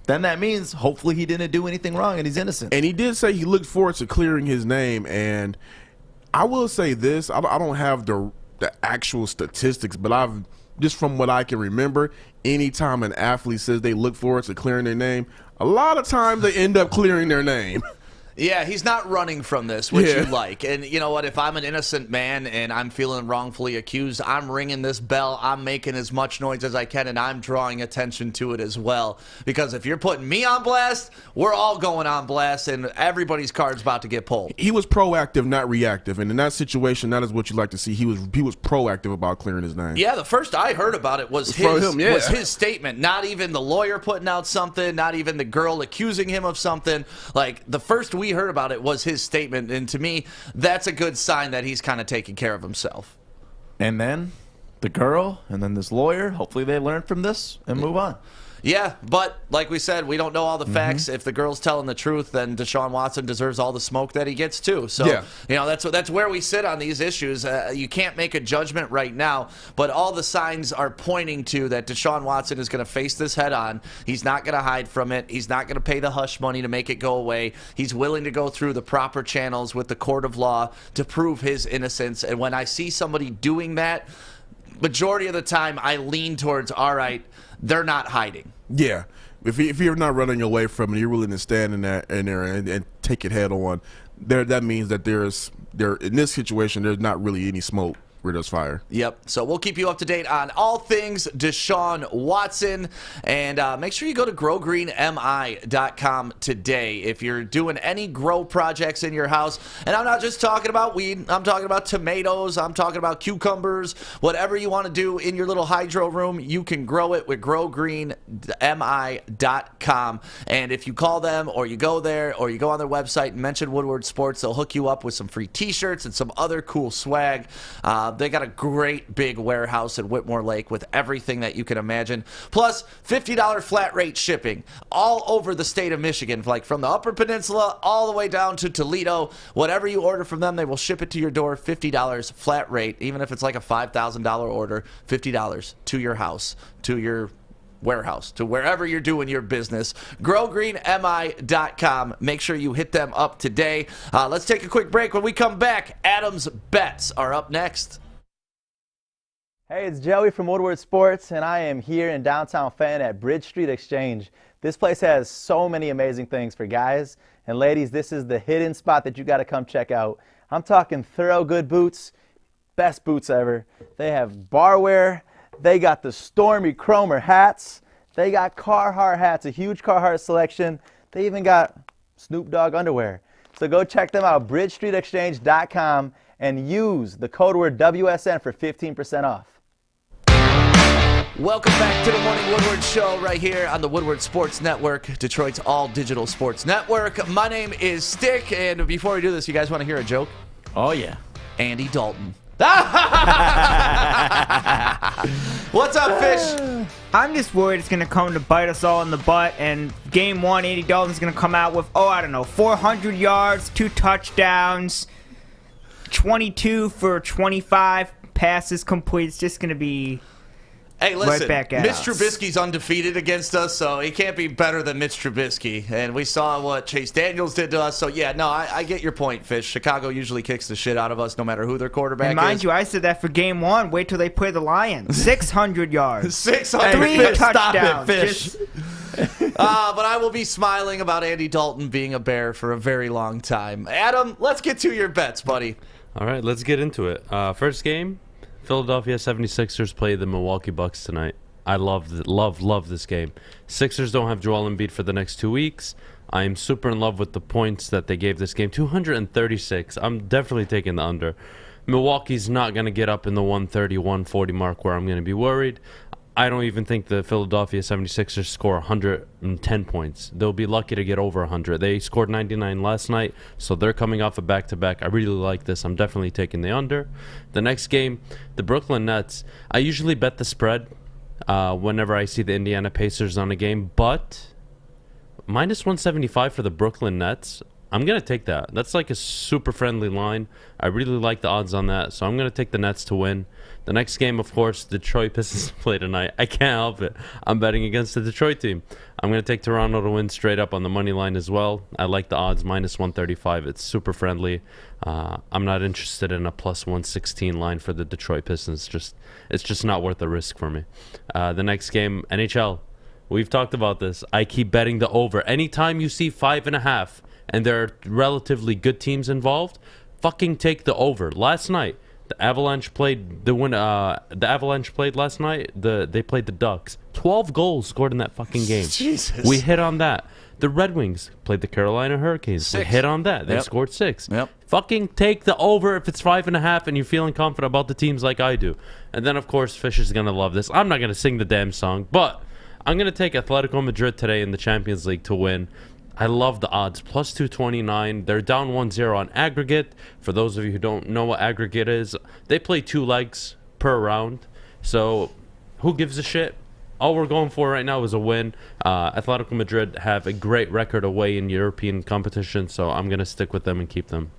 then that means hopefully he didn't do anything wrong and he's innocent. And he did say he looked forward to clearing his name. And I will say this, I don't have the actual statistics, but just from what I can remember, anytime an athlete says they look forward to clearing their name, a lot of times they end up clearing their name. Yeah, he's not running from this, which you like. And you know what? If I'm an innocent man and I'm feeling wrongfully accused, I'm ringing this bell. I'm making as much noise as I can, and I'm drawing attention to it as well. Because if you're putting me on blast, we're all going on blast, and everybody's card's about to get pulled. He was proactive, not reactive. And in that situation, that is what you like to see. He was proactive about clearing his name. Yeah, the first I heard about it was his statement. Not even the lawyer putting out something, not even the girl accusing him of something. Like, the first we heard about it was his statement, and to me, that's a good sign that he's kind of taking care of himself. And then the girl, and then this lawyer, hopefully they learn from this and move on. Yeah, but like we said, we don't know all the facts. If the girl's telling the truth, then Deshaun Watson deserves all the smoke that he gets too. So, that's where we sit on these issues. You can't make a judgment right now, but all the signs are pointing to that Deshaun Watson is going to face this head on. He's not going to hide from it. He's not going to pay the hush money to make it go away. He's willing to go through the proper channels with the court of law to prove his innocence. And when I see somebody doing that, majority of the time I lean towards, all right, they're not hiding. Yeah, if you're not running away from it, you're willing to stand in there and take it head on. That means that in this situation there's not really any smoke does fire. Yep. So we'll keep you up to date on all things Deshaun Watson. And make sure you go to growgreenmi.com today if you're doing any grow projects in your house. And I'm not just talking about weed. I'm talking about tomatoes. I'm talking about cucumbers. Whatever you want to do in your little hydro room, you can grow it with growgreenmi.com. And if you call them or you go there or you go on their website and mention Woodward Sports, they'll hook you up with some free t-shirts and some other cool swag. They got a great big warehouse in Whitmore Lake with everything that you can imagine. Plus, $50 flat rate shipping all over the state of Michigan, like from the Upper Peninsula all the way down to Toledo. Whatever you order from them, they will ship it to your door. $50 flat rate, even if it's like a $5,000 order, $50 to your house, to your warehouse, to wherever you're doing your business. growgreenmi.com. Make sure you hit them up today. Let's take a quick break. When we come back, Adam's bets are up next. Hey, it's Joey from Woodward Sports, and I am here in downtown Fenton at Bridge Street Exchange. This place has so many amazing things for guys. And ladies, this is the hidden spot that you got to come check out. I'm talking thorough good boots, best boots ever. They have barware. They got the Stormy Cromer hats. They got Carhartt hats, a huge Carhartt selection. They even got Snoop Dogg underwear. So go check them out, bridgestreetexchange.com, and use the code word WSN for 15% off. Welcome back to the Morning Woodward Show right here on the Woodward Sports Network, Detroit's all-digital sports network. My name is Stick, and before we do this, you guys want to hear a joke? Oh, yeah. Andy Dalton. What's up, Fish? I'm just worried it's going to come to bite us all in the butt, and game one, Andy Dalton's going to come out with, 400 yards, 2 touchdowns, 22 for 25 passes complete. It's just going to be... Hey, listen, right back at Mitch us. Trubisky's undefeated against us, so he can't be better than Mitch Trubisky. And we saw what Chase Daniels did to us. So, yeah, no, I get your point, Fish. Chicago usually kicks the shit out of us no matter who their quarterback and mind is. you, I said that for game one. Wait till they play the Lions. 600 yards. 600 3 Fish, touchdowns. Stop it, Fish. But I will be smiling about Andy Dalton being a Bear for a very long time. Adam, let's get to your bets, buddy. All right, let's get into it. First game, Philadelphia 76ers play the Milwaukee Bucks tonight. I love this game. Sixers don't have Joel Embiid for the next 2 weeks. I am super in love with the points that they gave this game. 236. I'm definitely taking the under. Milwaukee's not going to get up in the 130, 140 mark where I'm going to be worried. I don't even think the Philadelphia 76ers score 110 points. They'll be lucky to get over 100. They scored 99 last night, so they're coming off a back-to-back. I really like this. I'm definitely taking the under. The next game, the Brooklyn Nets. I usually bet the spread whenever I see the Indiana Pacers on a game, but minus 175 for the Brooklyn Nets. I'm going to take that. That's like a super friendly line. I really like the odds on that, so I'm going to take the Nets to win. The next game, of course, Detroit Pistons play tonight. I can't help it. I'm betting against the Detroit team. I'm going to take Toronto to win straight up on the money line as well. I like the odds, minus 135. It's super friendly. I'm not interested in a plus 116 line for the Detroit Pistons. It's just not worth the risk for me. The next game, NHL. We've talked about this. I keep betting the over. Anytime you see 5.5 and there are relatively good teams involved, fucking take the over. Last night, the Avalanche played last night. They played the Ducks. 12 goals scored in that fucking game. Jesus. We hit on that. The Red Wings played the Carolina Hurricanes. 6. We hit on that. They scored 6. Yep. Fucking take the over if it's 5.5 and you're feeling confident about the teams like I do. And then, of course, Fish is going to love this. I'm not going to sing the damn song, but I'm going to take Atletico Madrid today in the Champions League to win. I love the odds, plus 229. They're down 1-0 on aggregate. For those of you who don't know what aggregate is, they play 2 legs per round. So who gives a shit? All we're going for right now is a win. Atletico Madrid have a great record away in European competition, so I'm going to stick with them and keep them.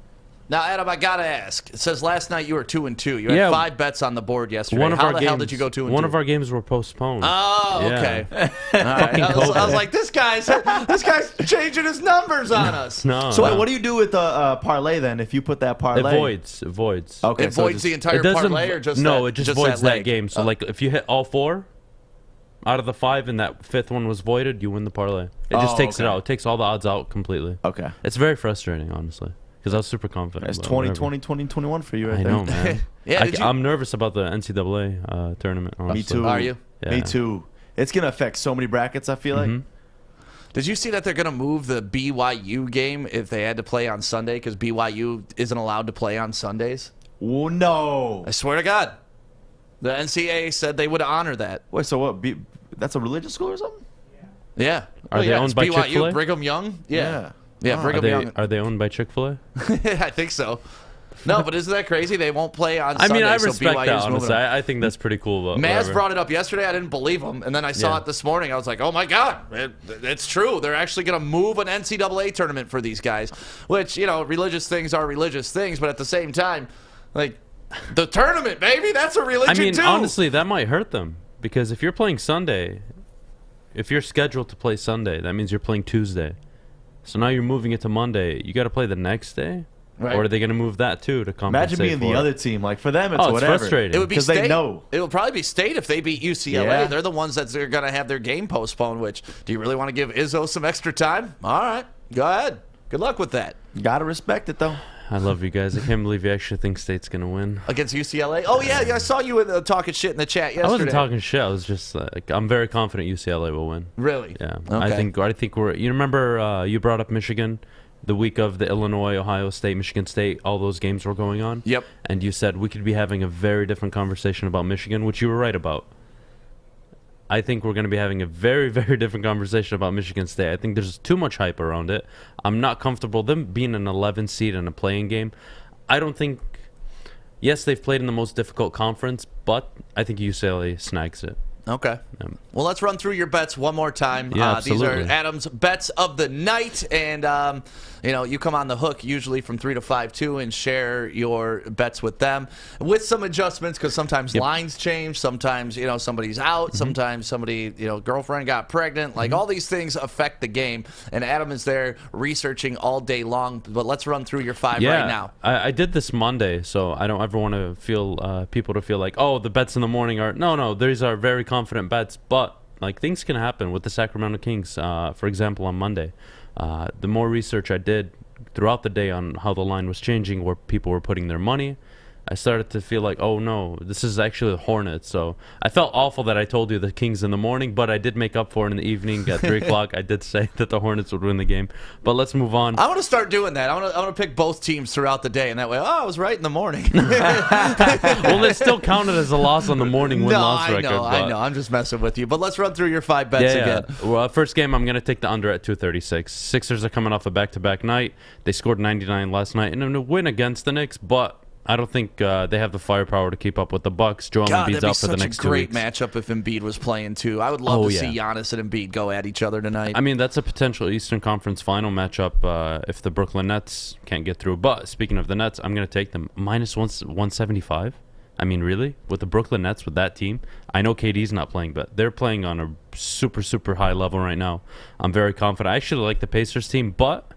Now, Adam, I got to ask. It says last night you were 2-2. You had 5 bets on the board yesterday. How the hell did you go 2-2? One of our games were postponed. Oh, okay. All right. I was like, this guy's changing his numbers on us. No. So what do you do with the parlay then? If you put that parlay, it voids. Okay, it voids the entire parlay, or just it just voids that game. So like, if you hit all 4 out of the 5 and that 5th one was voided, you win the parlay. It just takes it out. It takes all the odds out completely. Okay. It's very frustrating, honestly. because I was super confident. It's 2020, 2021 for you right there. I know, man. Yeah, I'm nervous about the NCAA tournament. Honestly. Me too. Are you? Yeah. Me too. It's going to affect so many brackets, I feel like. Did you see that they're going to move the BYU game if they had to play on Sunday because BYU isn't allowed to play on Sundays? Oh, no. I swear to God. The NCAA said they would honor that. Wait, so what? That's a religious school or something? Yeah. Are they owned by BYU, Chick-fil-A? Brigham Young? Yeah. Yeah, Brigham Young. Are they owned by Chick-fil-A? I think so. No, but isn't that crazy? They won't play on Sunday. I mean, I so respect BYU's that, honestly. moving. I think that's pretty cool. But Maz whatever. brought it up yesterday. I didn't believe him. And then I saw it this morning. I was like, oh, my God. It's true. They're actually going to move an NCAA tournament for these guys, which, religious things are religious things. But at the same time, like, the tournament, baby, that's a religion, too. Honestly, that might hurt them. Because if you're playing Sunday, if you're scheduled to play Sunday, that means you're playing Tuesday. So now you're moving it to Monday. You got to play the next day? Right. Or are they going to move that too to compensate? Imagine being the other team. Like for them, it's it's whatever. frustrating. It would be because they know. It will probably be state if they beat UCLA. Yeah. They're the ones that are going to have their game postponed. Which do you really want to give Izzo some extra time? All right, go ahead. Good luck with that. Gotta respect it though. I love you guys. I can't believe you actually think State's going to win. Against UCLA? Oh, yeah, I saw you talking shit in the chat yesterday. I wasn't talking shit. I was just like, I'm very confident UCLA will win. Really? Yeah. Okay. I think we're. You remember you brought up Michigan, the week of the Illinois, Ohio State, Michigan State. All those games were going on. Yep. And you said we could be having a very different conversation about Michigan, which you were right about. I think we're going to be having a very, very different conversation about Michigan State. I think there's too much hype around it. I'm not comfortable them being an 11 seed in a playing game. I don't think. Yes, they've played in the most difficult conference, but I think UCLA snags it. Okay. Well, let's run through your bets one more time. Yeah, these absolutely. are Adam's bets of the night, and you come on the hook usually from 3 to 5 too, and share your bets with them with some adjustments because sometimes lines change, sometimes somebody's out, sometimes somebody girlfriend got pregnant. Like all these things affect the game, and Adam is there researching all day long. But let's run through your 5 right now. I did this Monday, so I don't ever want to feel people to feel like, oh, the bets in the morning are no. These are very confident bets, but like things can happen with the Sacramento Kings. For example, on Monday, the more research I did throughout the day on how the line was changing, where people were putting their money, I started to feel like, oh no, this is actually the Hornets. So I felt awful that I told you the Kings in the morning, but I did make up for it in the evening at 3 o'clock. I did say that the Hornets would win the game. But let's move on. I want to start doing that. I want to pick both teams throughout the day, and that way, I was right in the morning. Well, it's still counted as a loss on the morning win-loss record. I know. I'm just messing with you. But let's run through your 5 bets again. Well, first game, I'm going to take the under at 236. Sixers are coming off a back-to-back night. They scored 99 last night and a win against the Knicks, but I don't think they have the firepower to keep up with the Bucks. Joel Embiid's out for the next 2 weeks. That'd be such a great matchup if Embiid was playing too. I would love to see Giannis and Embiid go at each other tonight. I mean, that's a potential Eastern Conference final matchup if the Brooklyn Nets can't get through. But speaking of the Nets, I'm going to take them minus 175. I mean, really? With the Brooklyn Nets, with that team? I know KD's not playing, but they're playing on a super, super high level right now. I'm very confident. I actually like the Pacers team, but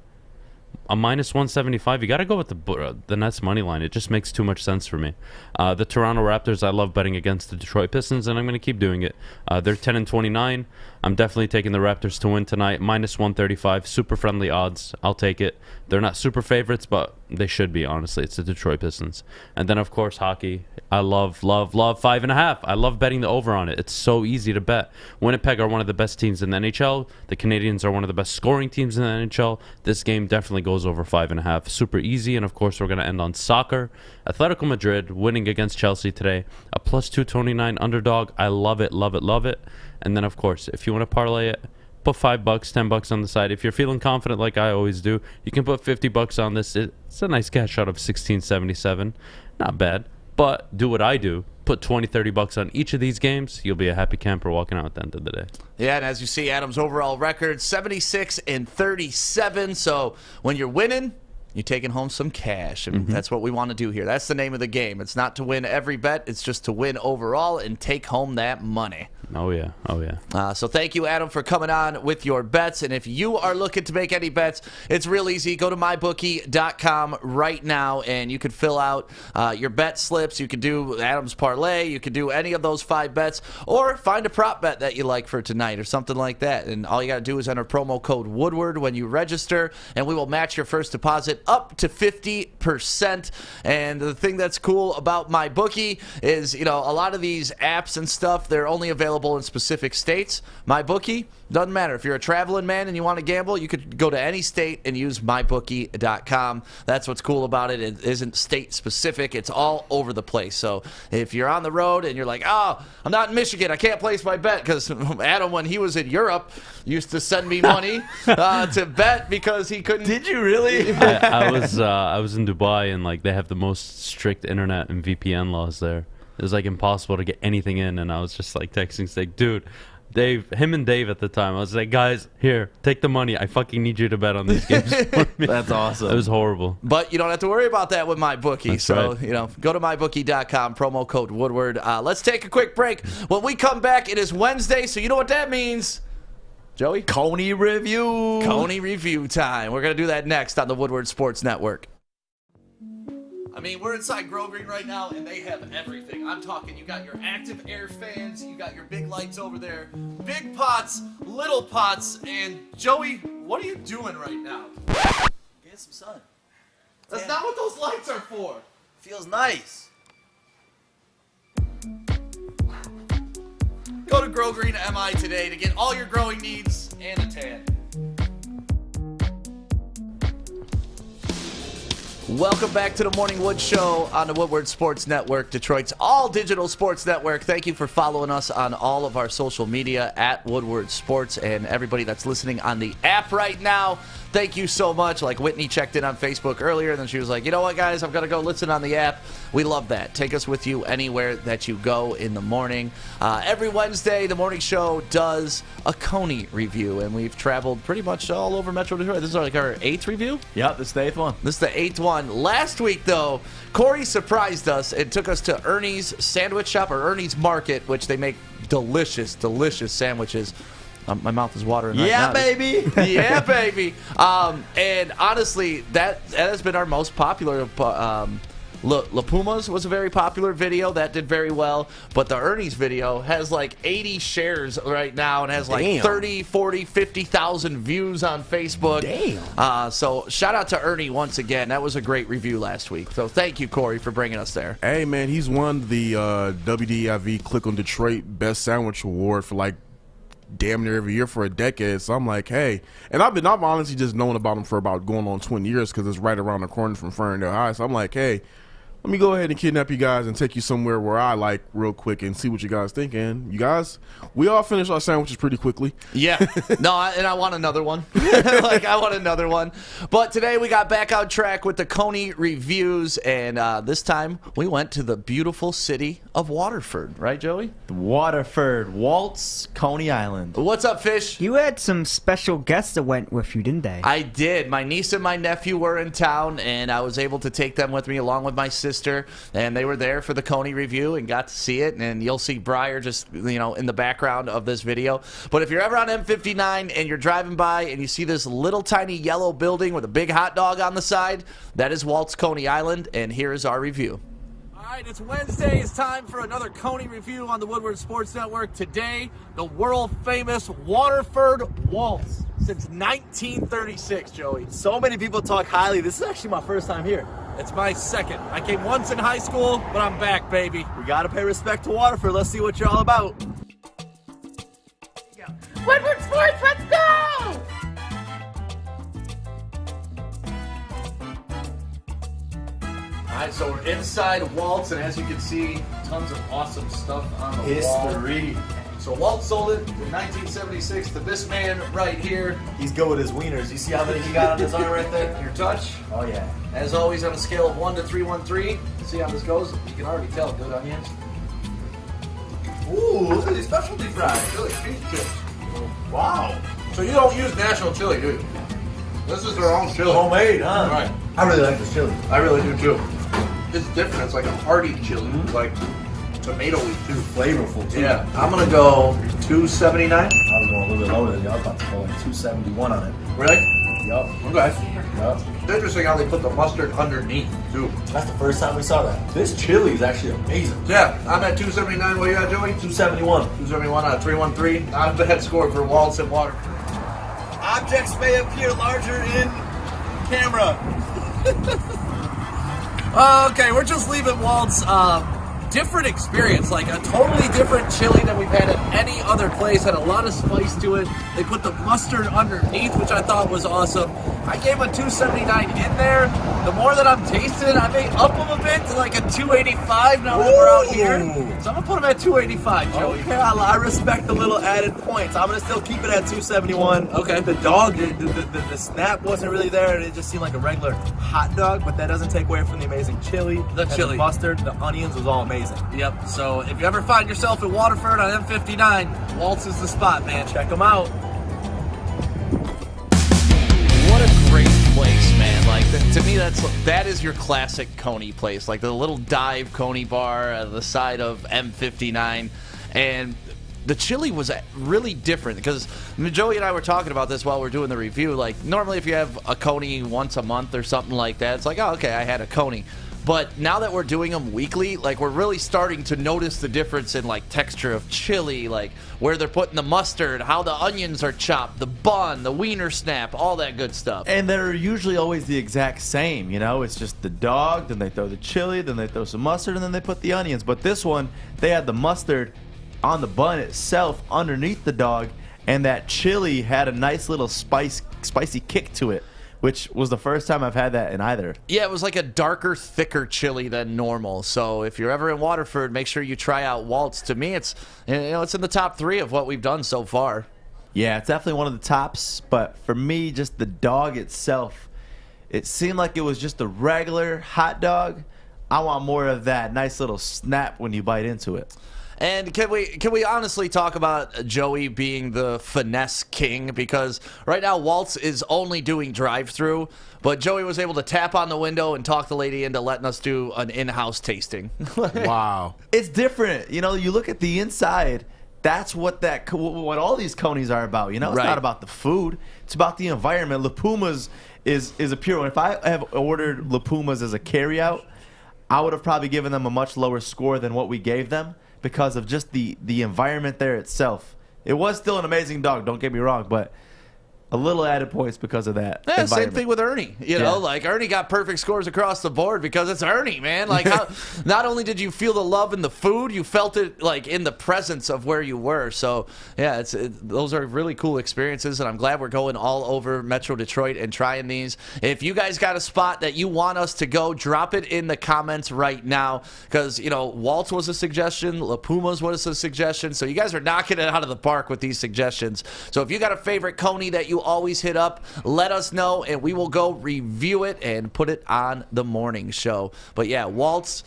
a minus 175, you got to go with the Nets money line. It just makes too much sense for me. The Toronto Raptors, I love betting against the Detroit Pistons, and I'm going to keep doing it. They're 10-29. I'm definitely taking the Raptors to win tonight. Minus 135, super friendly odds. I'll take it. They're not super favorites, but they should be, honestly. It's the Detroit Pistons. And then, of course, hockey. I love 5.5. I love betting the over on it. It's so easy to bet. Winnipeg are one of the best teams in the NHL. The Canadiens are one of the best scoring teams in the NHL. This game definitely goes over 5.5. Super easy. And, of course, we're going to end on soccer. Atletico Madrid winning against Chelsea today. A plus 229 underdog. I love it, love it, love it. And then, of course, if you want to parlay it, put $5, $10 on the side. If you're feeling confident like I always do, you can put $50 on this. It's a nice cash out of $16.77. Not bad. But do what I do. Put $20, $30 on each of these games. You'll be a happy camper walking out at the end of the day. Yeah, and as you see, Adam's overall record, 76-37. So when you're winning, you're taking home some cash, and that's what we want to do here. That's the name of the game. It's not to win every bet. It's just to win overall and take home that money. Oh, yeah. Oh, yeah. So thank you, Adam, for coming on with your bets. And if you are looking to make any bets, it's real easy. Go to mybookie.com right now, and you can fill out your bet slips. You can do Adam's parlay. You can do any of those 5 bets, or find a prop bet that you like for tonight or something like that. And all you got to do is enter promo code Woodward when you register, and we will match your first deposit deposit up to 50%. And the thing that's cool about MyBookie is, you know, a lot of these apps and stuff, they're only available in specific states. MyBookie, doesn't matter. If you're a traveling man and you want to gamble, you could go to any state and use mybookie.com. That's what's cool about it. It isn't state specific. It's all over the place. So if you're on the road and you're like, oh, I'm not in Michigan, I can't place my bet, because Adam, when he was in Europe, used to send me money to bet because he couldn't. Did you really? I was in Dubai, and like they have the most strict internet and VPN laws there. It was like impossible to get anything in, and I was just like texting, saying, dude, him and Dave at the time, I was like, guys, here, take the money. I fucking need you to bet on these games for me. That's awesome. It was horrible. But you don't have to worry about that with MyBookie. That's so, right. you know, go to mybookie.com, promo code Woodward. Let's take a quick break. When we come back, it is Wednesday, so you know what that means. Joey? Coney review. Coney review time. We're going to do that next on the Woodward Sports Network. I mean, we're inside Grow Green right now, and they have everything. I'm talking, you got your active air fans, you got your big lights over there, big pots, little pots, and Joey, what are you doing right now? Get some sun. That's not what those lights are for. Feels nice. Go to Grow Green MI today to get all your growing needs and a tan. Welcome back to the Morning Wood Show on the Woodward Sports Network, Detroit's all-digital sports network. Thank you for following us on all of our social media at Woodward Sports, and everybody that's listening on the app right now, thank you so much. Like Whitney checked in on Facebook earlier, and then she was like, you know what, guys, I'm going to go listen on the app. We love that. Take us with you anywhere that you go in the morning. Every Wednesday, the morning show does a Coney review, and we've traveled pretty much all over Metro Detroit. This is like our 8th review? Yep, this is the 8th one. This is the 8th one. Last week, though, Corey surprised us and took us to Ernie's Sandwich Shop, or Ernie's Market, which they make delicious, delicious sandwiches. My mouth is watering right now. Yeah, baby. Yeah, baby. And honestly, that has been our most popular. La Puma's was a very popular video. That did very well. But the Ernie's video has like 80 shares right now and has like 30, 40, 50,000 views on Facebook. Damn. So shout out to Ernie once again. That was a great review last week. So thank you, Corey, for bringing us there. Hey, man, he's won the WDIV Click on Detroit Best Sandwich Award for like damn near every year for a decade. So I'm like, hey, and I've honestly just known about him for about going on 20 years because it's right around the corner from Ferndale High. So I'm like, hey, let me go ahead and kidnap you guys and take you somewhere where I like real quick and see what you guys think. And you guys, we all finish our sandwiches pretty quickly. Yeah. No, and I want another one. I want another one. But today we got back on track with the Coney reviews, and this time we went to the beautiful city of Waterford. Right, Joey? Waterford, Waltz, Coney Island. What's up, Fish? You had some special guests that went with you, didn't they? I did. My niece and my nephew were in town, and I was able to take them with me along with my sister, and they were there for the Coney review and got to see it. And you'll see Breyer just, you know, in the background of this video. But if you're ever on M59 and you're driving by and you see this little tiny yellow building with a big hot dog on the side, that is Waltz, Coney Island, and here is our review. All right, it's Wednesday. It's time for another Coney review on the Woodward Sports Network. Today, the world-famous Waterford Waltz. Since 1936, Joey. So many people talk highly. This is actually my first time here. It's my second. I came once in high school, but I'm back, baby. We got to pay respect to Waterford. Let's see what you're all about. Woodward Sports, let's go! All right, so we're inside Waltz, and as you can see, tons of awesome stuff on the History. wall. So Walt sold it in 1976 to this man right here. He's good with his wieners. You see how many he got on his arm right there? Your touch. Oh, yeah. As always, on a scale of 1 to 313. See how this goes? You can already tell. Good onions. Ooh, look at these specialty fries. Chili cheese chips. Wow. So you don't use national chili, do you? This is their own chili. Homemade, huh? Right. I really like this chili. I really do too. It's different. It's like a hearty chili. It's like tomato-y too. Flavorful too. Yeah. I'm gonna go $2.79. I was going a little bit lower than you. I was about to go like $2.71 on it. Really? Yup. Okay. Yup. It's interesting how they put the mustard underneath too. That's the first time we saw that. This chili is actually amazing. Yeah, I'm at $2.79. What you at, Joey? $2.71. $2.71 out of 313. Not a bad score for Waltz and Water. Objects may appear larger in camera. Okay, we're just leaving Walt's. Different experience, like a totally different chili than we've had at any other place. Had a lot of spice to it. They put the mustard underneath, which I thought was awesome. I gave a $2.79 in there. The more that I'm tasting, I may up them a bit to like a $2.85 now that we're out here. So I'm gonna put them at $2.85, Joey. Okay, I respect the little added points. I'm gonna still keep it at $2.71. Okay. The dog, the snap wasn't really there, and it just seemed like a regular hot dog. But that doesn't take away from the amazing chili. The chili, the mustard, the onions was all amazing. Yep. So if you ever find yourself in Waterford on M59, Walt's is the spot, man. Check them out. What a great place, man. Like, to me, that is your classic Coney place. Like the little dive Coney bar at the side of M59. And the chili was really different because Joey and I were talking about this while we're doing the review. Like, normally if you have a Coney once a month or something like that, it's like, oh, okay, I had a Coney. But now that we're doing them weekly, like, we're really starting to notice the difference in, like, texture of chili, like where they're putting the mustard, how the onions are chopped, the bun, the wiener snap, all that good stuff. And they're usually always the exact same, you know? It's just the dog, then they throw the chili, then they throw some mustard, and then they put the onions. But this one, they had the mustard on the bun itself underneath the dog, and that chili had a nice little spicy kick to it, which was the first time I've had that in either. Yeah, it was like a darker, thicker chili than normal. So if you're ever in Waterford, make sure you try out Walt's. To me, it's it's in the top 3 of what we've done so far. Yeah, it's definitely one of the tops. But for me, just the dog itself, it seemed like it was just a regular hot dog. I want more of that nice little snap when you bite into it. And can we honestly talk about Joey being the finesse king? Because right now Walt's is only doing drive-through, but Joey was able to tap on the window and talk the lady into letting us do an in-house tasting. Wow. It's different. You know, you look at the inside, that's what all these Conies are about. You know, it's Right. not about the food. It's about the environment. La Puma's is a pure one. If I have ordered La Puma's as a carryout, I would have probably given them a much lower score than what we gave them, because of just the environment there itself. It was still an amazing dog, don't get me wrong, but a little added points because of that. Yeah, same thing with Ernie. You know, like Ernie got perfect scores across the board because it's Ernie, man. Like, not only did you feel the love in the food, you felt it like in the presence of where you were. So, yeah, those are really cool experiences, and I'm glad we're going all over Metro Detroit and trying these. If you guys got a spot that you want us to go, drop it in the comments right now, because, you know, Walt's was a suggestion, La Puma's was a suggestion, so you guys are knocking it out of the park with these suggestions. So if you got a favorite Coney that you always hit up, let us know, and we will go review it and put it on the morning show. But yeah, Walt's,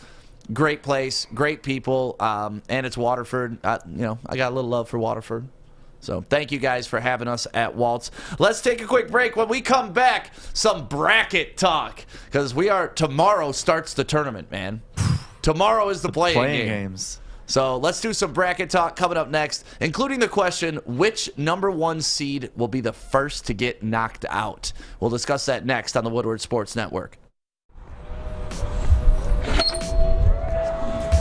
great place, great people, and it's Waterford. You know, I got a little love for Waterford. So thank you guys for having us at Walt's. Let's take a quick break. When we come back, some bracket talk, because tomorrow starts the tournament, man. Tomorrow is the playing games. So let's do some bracket talk coming up next, including the question, which #1 seed will be the first to get knocked out? We'll discuss that next on the Woodward Sports Network.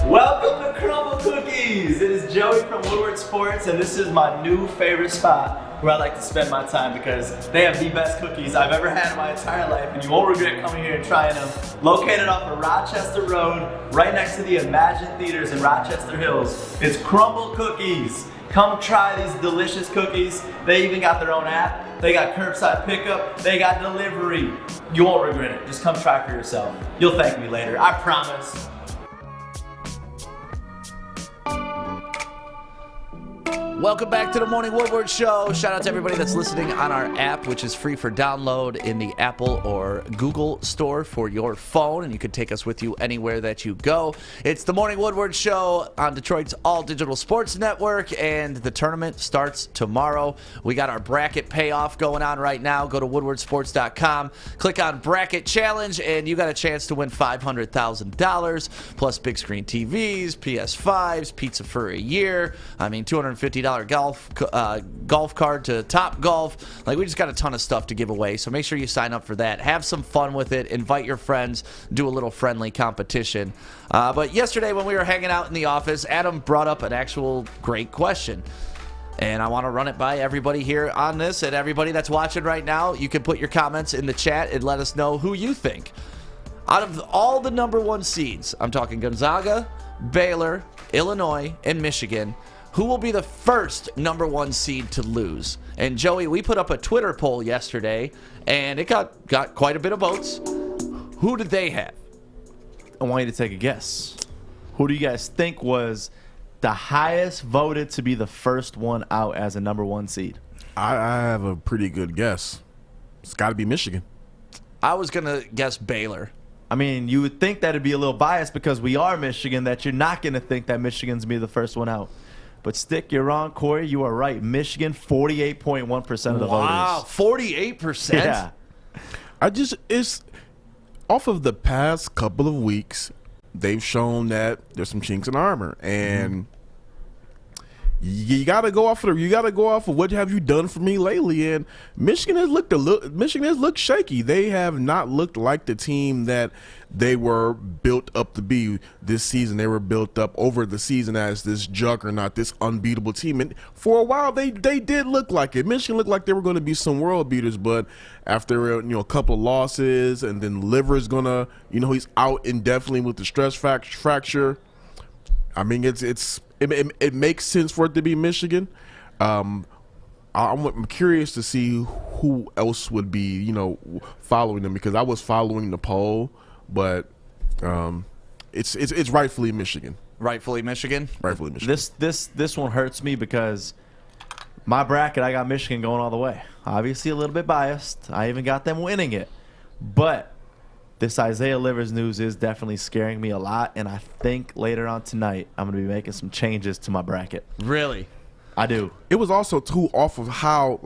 Welcome to Crumble Cookies. It is Joey from Woodward Sports, and this is my new favorite spot where I like to spend my time because they have the best cookies I've ever had in my entire life, and you won't regret coming here and trying them. Located off of Rochester Road, right next to the Imagine Theaters in Rochester Hills, it's Crumble Cookies. Come try these delicious cookies. They even got their own app. They got curbside pickup. They got delivery. You won't regret it. Just come try for yourself. You'll thank me later, I promise. Welcome back to the Morning Woodward Show. Shout out to everybody that's listening on our app, which is free for download in the Apple or Google store for your phone, and you can take us with you anywhere that you go. It's the Morning Woodward Show on Detroit's all-digital sports network, and the tournament starts tomorrow. We got our bracket payoff going on right now. Go to woodwardsports.com, click on Bracket Challenge, and you got a chance to win $500,000, plus big screen TVs, PS5s, pizza for a year. I mean, $250 golf card to Top Golf. Like, we just got a ton of stuff to give away, so make sure you sign up for that. Have some fun with it. Invite your friends. Do a little friendly competition. But yesterday when we were hanging out in the office, Adam brought up an actual great question. And I want to run it by everybody here on this, and everybody that's watching right now, you can put your comments in the chat and let us know who you think. Out of all the number 1 seeds, I'm talking Gonzaga, Baylor, Illinois, and Michigan, who will be the first number 1 seed to lose? And Joey, we put up a Twitter poll yesterday, and it got quite a bit of votes. Who did they have? I want you to take a guess. Who do you guys think was the highest voted to be the first one out as a number 1 seed? I have a pretty good guess. It's got to be Michigan. I was going to guess Baylor. I mean, you would think that it'd be a little biased because we are Michigan, that you're not going to think that Michigan's going to be the first one out. But Stick, you're wrong. Corey, you are right. Michigan, 48.1% of the voters. Wow, 48%? Yeah. It's off of the past couple of weeks, they've shown that there's some chinks in armor, and you got to go off of what have you done for me lately. And Michigan has looked shaky. They have not looked like the team that they were built up to be this season. They were built up over the season as this juggernaut, this unbeatable team. And for a while, they did look like it. Michigan looked like they were going to be some world beaters, but after a couple of losses, and then Liver's gonna, he's out indefinitely with the stress fracture. I mean, it makes sense for it to be Michigan. I'm curious to see who else would be, following them, because I was following the poll, but it's rightfully Michigan. Rightfully Michigan? Rightfully Michigan. This one hurts me because my bracket, I got Michigan going all the way. Obviously a little bit biased. I even got them winning it. But this Isaiah Livers news is definitely scaring me a lot, and I think later on tonight I'm going to be making some changes to my bracket. Really? I do. It was also too off of how,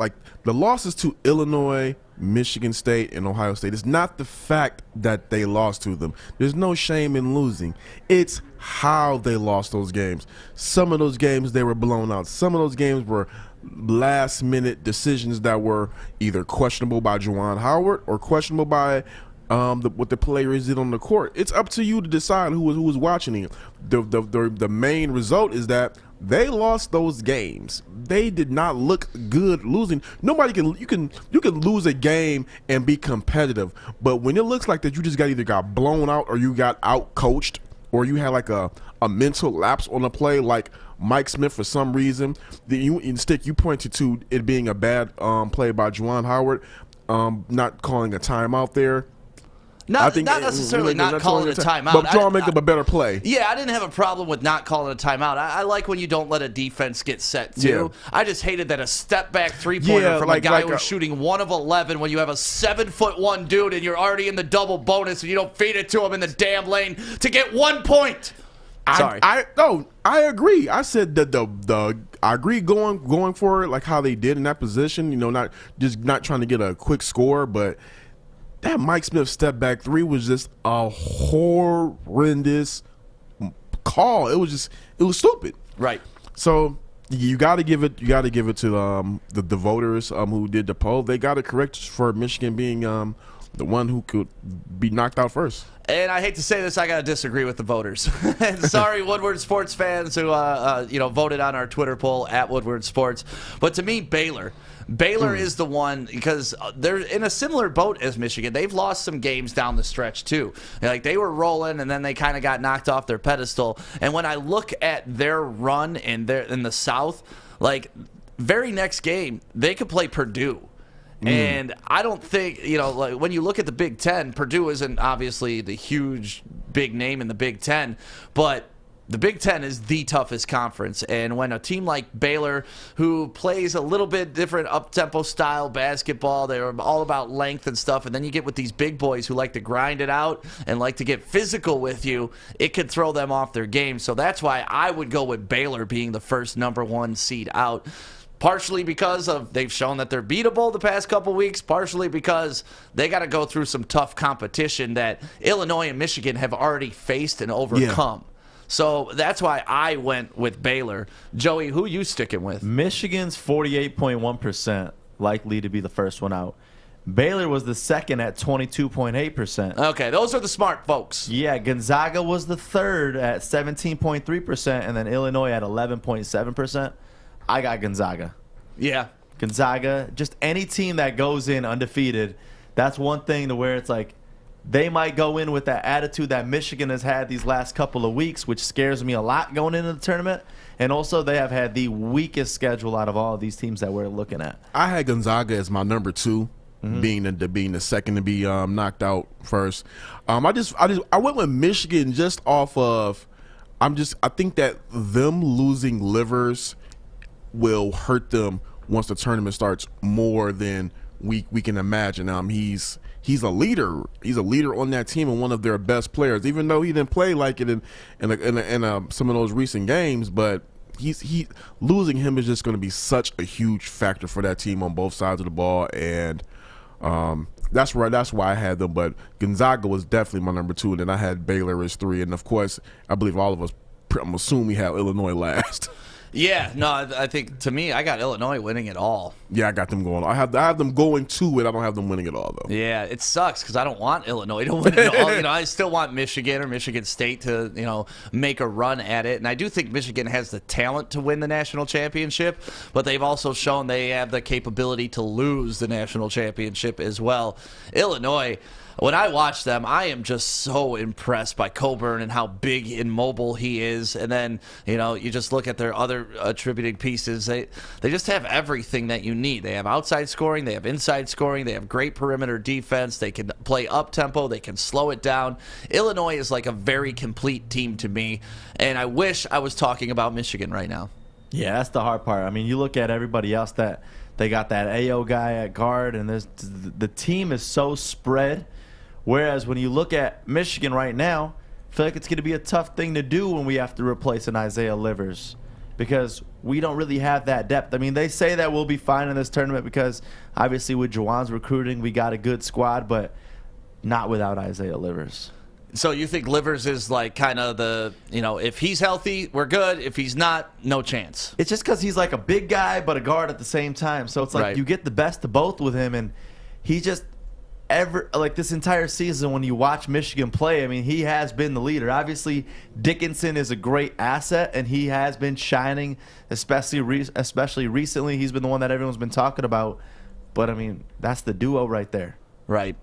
the losses to Illinois, Michigan State, and Ohio State. It's not the fact that they lost to them. There's no shame in losing. It's how they lost those games. Some of those games, they were blown out. Some of those games were last-minute decisions that were either questionable by Juwan Howard or questionable by what the players did on the court. It's up to you to decide who was watching it. The main result is that they lost those games. They did not look good losing. You can lose a game and be competitive, but when it looks like that you just got blown out, or you got out coached, or you had a mental lapse on a play, like Mike Smith for some reason. You pointed to it being a bad play by Juwan Howard, not calling a timeout there. Not necessarily not calling a timeout. But trying to make them a better play. Yeah, I didn't have a problem with not calling a timeout. I like when you don't let a defense get set, too. Yeah. I just hated that a step-back three-pointer from a guy who was shooting 1 of 11 when you have a 7'1" dude and you're already in the double bonus and you don't feed it to him in the damn lane to get 1 point. Sorry. I agree. I said that I agree going for it, like how they did in that position, not trying to get a quick score, but that Mike Smith step back 3 was just a horrendous call. It was stupid. Right. So you got to give it to the voters who did the poll. They got it correct for Michigan being the one who could be knocked out first. And I hate to say this, I got to disagree with the voters. Sorry, Woodward sports fans who voted on our Twitter poll at Woodward Sports. But to me, Baylor is the one, because they're in a similar boat as Michigan. They've lost some games down the stretch too. They were rolling and then they kind of got knocked off their pedestal. And when I look at their run in the South, very next game they could play Purdue. And I don't think, when you look at the Big Ten, Purdue isn't obviously the huge big name in the Big Ten, but the Big Ten is the toughest conference. And when a team like Baylor, who plays a little bit different up-tempo style basketball, they're all about length and stuff, and then you get with these big boys who like to grind it out and like to get physical with you, it could throw them off their game. So that's why I would go with Baylor being the first number 1 seed out. Partially because they've shown that they're beatable the past couple weeks, partially because they got to go through some tough competition that Illinois and Michigan have already faced and overcome. Yeah. So that's why I went with Baylor. Joey, who you sticking with? Michigan's 48.1% likely to be the first one out. Baylor was the second at 22.8%. Okay, those are the smart folks. Yeah, Gonzaga was the third at 17.3%, and then Illinois at 11.7%. I got Gonzaga. Yeah. Gonzaga, just any team that goes in undefeated, that's one thing to where it's like they might go in with that attitude that Michigan has had these last couple of weeks, which scares me a lot going into the tournament. And also they have had the weakest schedule out of all of these teams that we're looking at. I had Gonzaga as my number 2, being the second to be knocked out first. I went with Michigan just off of I think that them losing Livers will hurt them once the tournament starts more than we can imagine. He's a leader. He's a leader on that team and one of their best players. Even though he didn't play like it in some of those recent games, but he losing him is just going to be such a huge factor for that team on both sides of the ball, and that's why I had them. But Gonzaga was definitely my number 2, and then I had Baylor as 3, and of course I believe all of us. I'm assuming we have Illinois last. Yeah, no, I think to me, I got Illinois winning it all. Yeah, I got them going. I have them going to it. I don't have them winning it all though. Yeah, it sucks because I don't want Illinois to win it all. I still want Michigan or Michigan State to make a run at it, and I do think Michigan has the talent to win the national championship, but they've also shown they have the capability to lose the national championship as well. Illinois. When I watch them, I am just so impressed by Coburn and how big and mobile he is. And then, you just look at their other attributing pieces. They just have everything that you need. They have outside scoring. They have inside scoring. They have great perimeter defense. They can play up-tempo. They can slow it down. Illinois is like a very complete team to me. And I wish I was talking about Michigan right now. Yeah, that's the hard part. I mean, you look at everybody else that they got that AO guy at guard, and the team is so spread. Whereas when you look at Michigan right now, I feel like it's going to be a tough thing to do when we have to replace an Isaiah Livers because we don't really have that depth. I mean, they say that we'll be fine in this tournament because obviously with Juwan's recruiting, we got a good squad, but not without Isaiah Livers. So you think Livers is like kind of the, if he's healthy, we're good. If he's not, no chance. It's just because he's like a big guy but a guard at the same time. So it's like you get the best of both with him, and he just – this entire season when you watch Michigan play, I mean, he has been the leader. Obviously, Dickinson is a great asset, and he has been shining, especially recently. He's been the one that everyone's been talking about. But, I mean, that's the duo right there. Right.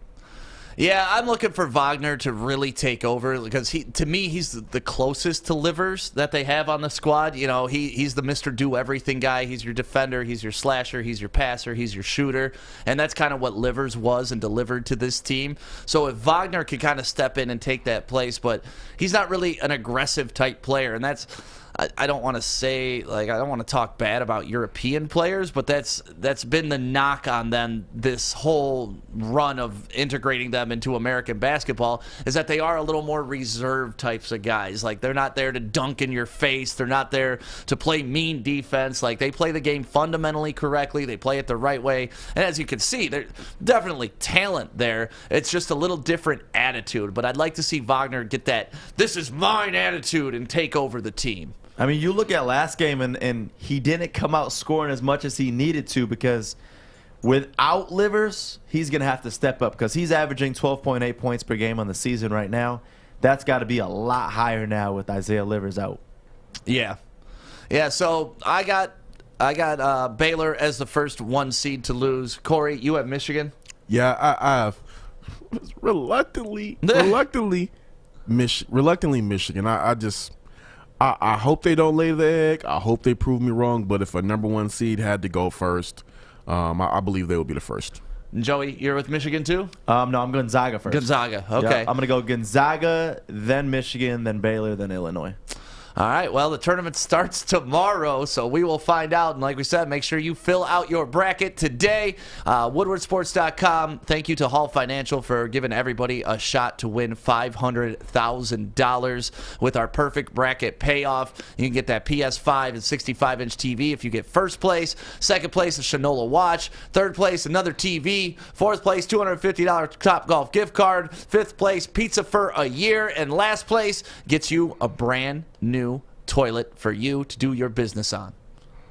Yeah, I'm looking for Wagner to really take over because to me he's the closest to Livers that they have on the squad. He's the Mr. Do-Everything guy. He's your defender. He's your slasher. He's your passer. He's your shooter. And that's kind of what Livers was and delivered to this team. So if Wagner could kind of step in and take that place, but he's not really an aggressive type player, and that's – I don't want to say, I don't want to talk bad about European players, but that's been the knock on them this whole run of integrating them into American basketball is that they are a little more reserved types of guys. Like, they're not there to dunk in your face. They're not there to play mean defense. Like, they play the game fundamentally correctly. They play it the right way. And as you can see, there's definitely talent there. It's just a little different attitude. But I'd like to see Wagner get that, this is mine attitude and take over the team. I mean, you look at last game, and he didn't come out scoring as much as he needed to because without Livers, he's going to have to step up because he's averaging 12.8 points per game on the season right now. That's got to be a lot higher now with Isaiah Livers out. Yeah. Yeah, so I got Baylor as the first 1 seed to lose. Corey, you have Michigan? Yeah, I have reluctantly Michigan. I hope they don't lay the egg. I hope they prove me wrong. But if a number 1 seed had to go first, I believe they will be the first. Joey, you're with Michigan too? No, I'm Gonzaga first. Gonzaga, okay. Yeah, I'm going to go Gonzaga, then Michigan, then Baylor, then Illinois. All right, well, the tournament starts tomorrow, so we will find out. And like we said, make sure you fill out your bracket today. Woodwardsports.com. Thank you to Hall Financial for giving everybody a shot to win $500,000 with our perfect bracket payoff. You can get that PS5 and 65-inch TV if you get first place. Second place, a Shinola watch. Third place, another TV. Fourth place, $250 Topgolf gift card. Fifth place, pizza for a year. And last place gets you a brand new toilet for you to do your business on.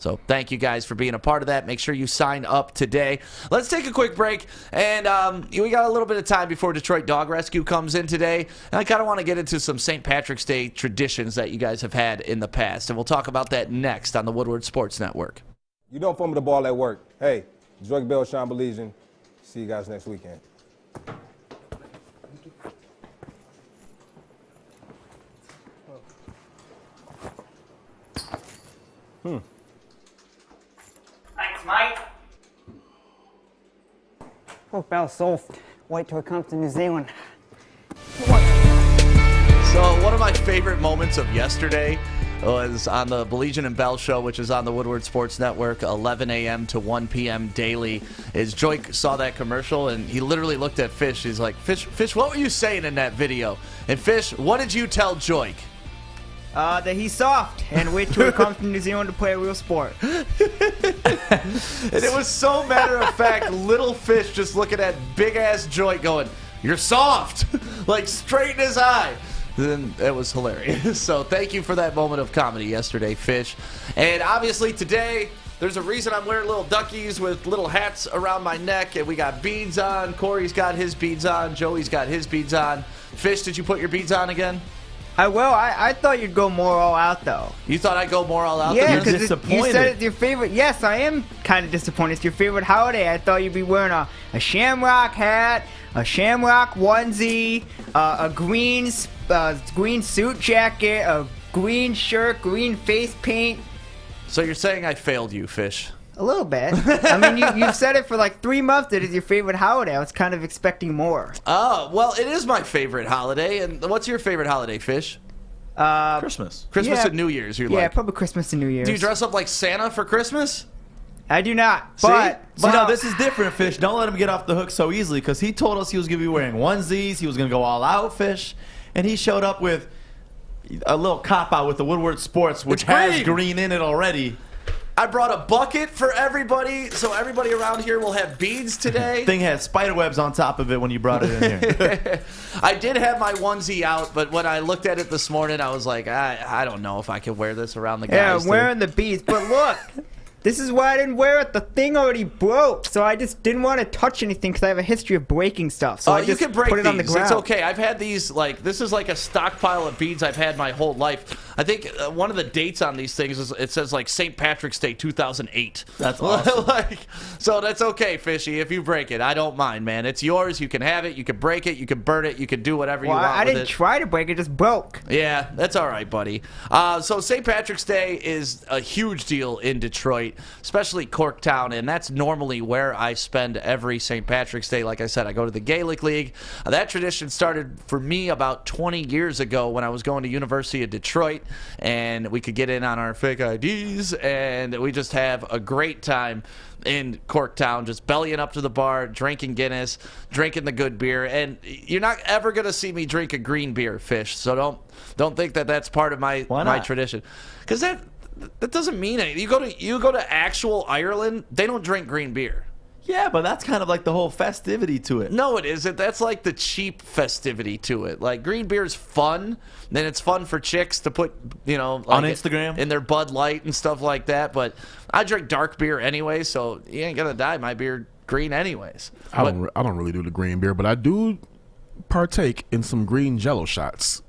So thank you guys for being a part of that. Make sure you sign up today. Let's take a quick break, and we got a little bit of time before Detroit Dog Rescue comes in today. And I kind of want to get into some St. Patrick's Day traditions that you guys have had in the past, and we'll talk about that next on the Woodward Sports Network. You don't fumble the ball at work. Hey, Drake Bell, Sean Baligian. See you guys next weekend. Thanks, Mike. Oh, Bell's soft. Wait till it comes to New Zealand. So one of my favorite moments of yesterday was on the Baligian and Bell show, which is on the Woodward Sports Network, 11 a.m. to 1 p.m. daily, is Joik saw that commercial, and he literally looked at Fish. He's like, Fish, what were you saying in that video? And Fish, what did you tell Joik? That he's soft and wait till he comes to New Zealand to play a real sport. And it was so matter of fact, little Fish just looking at big-ass Joik going, you're soft, like straight in his eye. Then it was hilarious. So thank you for that moment of comedy yesterday, Fish. And obviously today, there's a reason I'm wearing little duckies with little hats around my neck, and we got beads on. Corey's got his beads on. Joey's got his beads on. Fish, did you put your beads on again? I will. I thought you'd go more all out, though. You thought I'd go more all out? Yeah, because you said it's your favorite. Yes, I am kind of disappointed. It's your favorite holiday. I thought you'd be wearing a shamrock hat, a shamrock onesie, a green suit jacket, a green shirt, green face paint. So you're saying I failed you, Fish? A little bit. I mean, you've said it for like 3 months that it's your favorite holiday. I was kind of expecting more. Oh, well, it is my favorite holiday. And what's your favorite holiday, Fish? Christmas. Christmas and New Year's, you're like? Yeah, probably Christmas and New Year's. Do you dress up like Santa for Christmas? I do not, but... See, no, this is different, Fish. Don't let him get off the hook so easily, because he told us he was going to be wearing onesies, he was going to go all out, Fish, and he showed up with a little cop-out with the Woodward Sports, which has green in it already. I brought a bucket for everybody, so everybody around here will have beads today. Thing had spider webs on top of it when you brought it in here. I did have my onesie out, but when I looked at it this morning, I was like, I don't know if I can wear this around the guys. Yeah, I'm wearing the beads, but look. This is why I didn't wear it. The thing already broke, so I just didn't want to touch anything because I have a history of breaking stuff. So I just you can break put it on the these. ground. It's okay. I've had these, like, this is like a stockpile of beads I've had my whole life. I think one of the dates on these things is, it says, like, St. Patrick's Day 2008. That's awesome. So that's okay, Fishy, if you break it. I don't mind, man. It's yours. You can have it. You can break it. You can burn it. You can do whatever you want I with didn't try to break it. It just broke. Yeah, that's all right, buddy. So St. Patrick's Day is a huge deal in Detroit, especially Corktown, and that's normally where I spend every St. Patrick's Day. Like I said, I go to the Gaelic League. That tradition started for me about 20 years ago when I was going to University of Detroit, and we could get in on our fake IDs, and we just have a great time in Corktown, just bellying up to the bar, drinking Guinness, drinking the good beer. And you're not ever going to see me drink a green beer, Fish, so don't think that that's part of my tradition, because that doesn't mean anything. You go to actual Ireland, they don't drink green beer. Yeah, but that's kind of like the whole festivity to it. No, it isn't. That's like the cheap festivity to it. Like, green beer's fun. Then it's fun for chicks to put, like on Instagram in their Bud Light and stuff like that. But I drink dark beer anyway, so you ain't gonna dye my beer green anyways. I don't really do the green beer, but I do partake in some green Jello shots.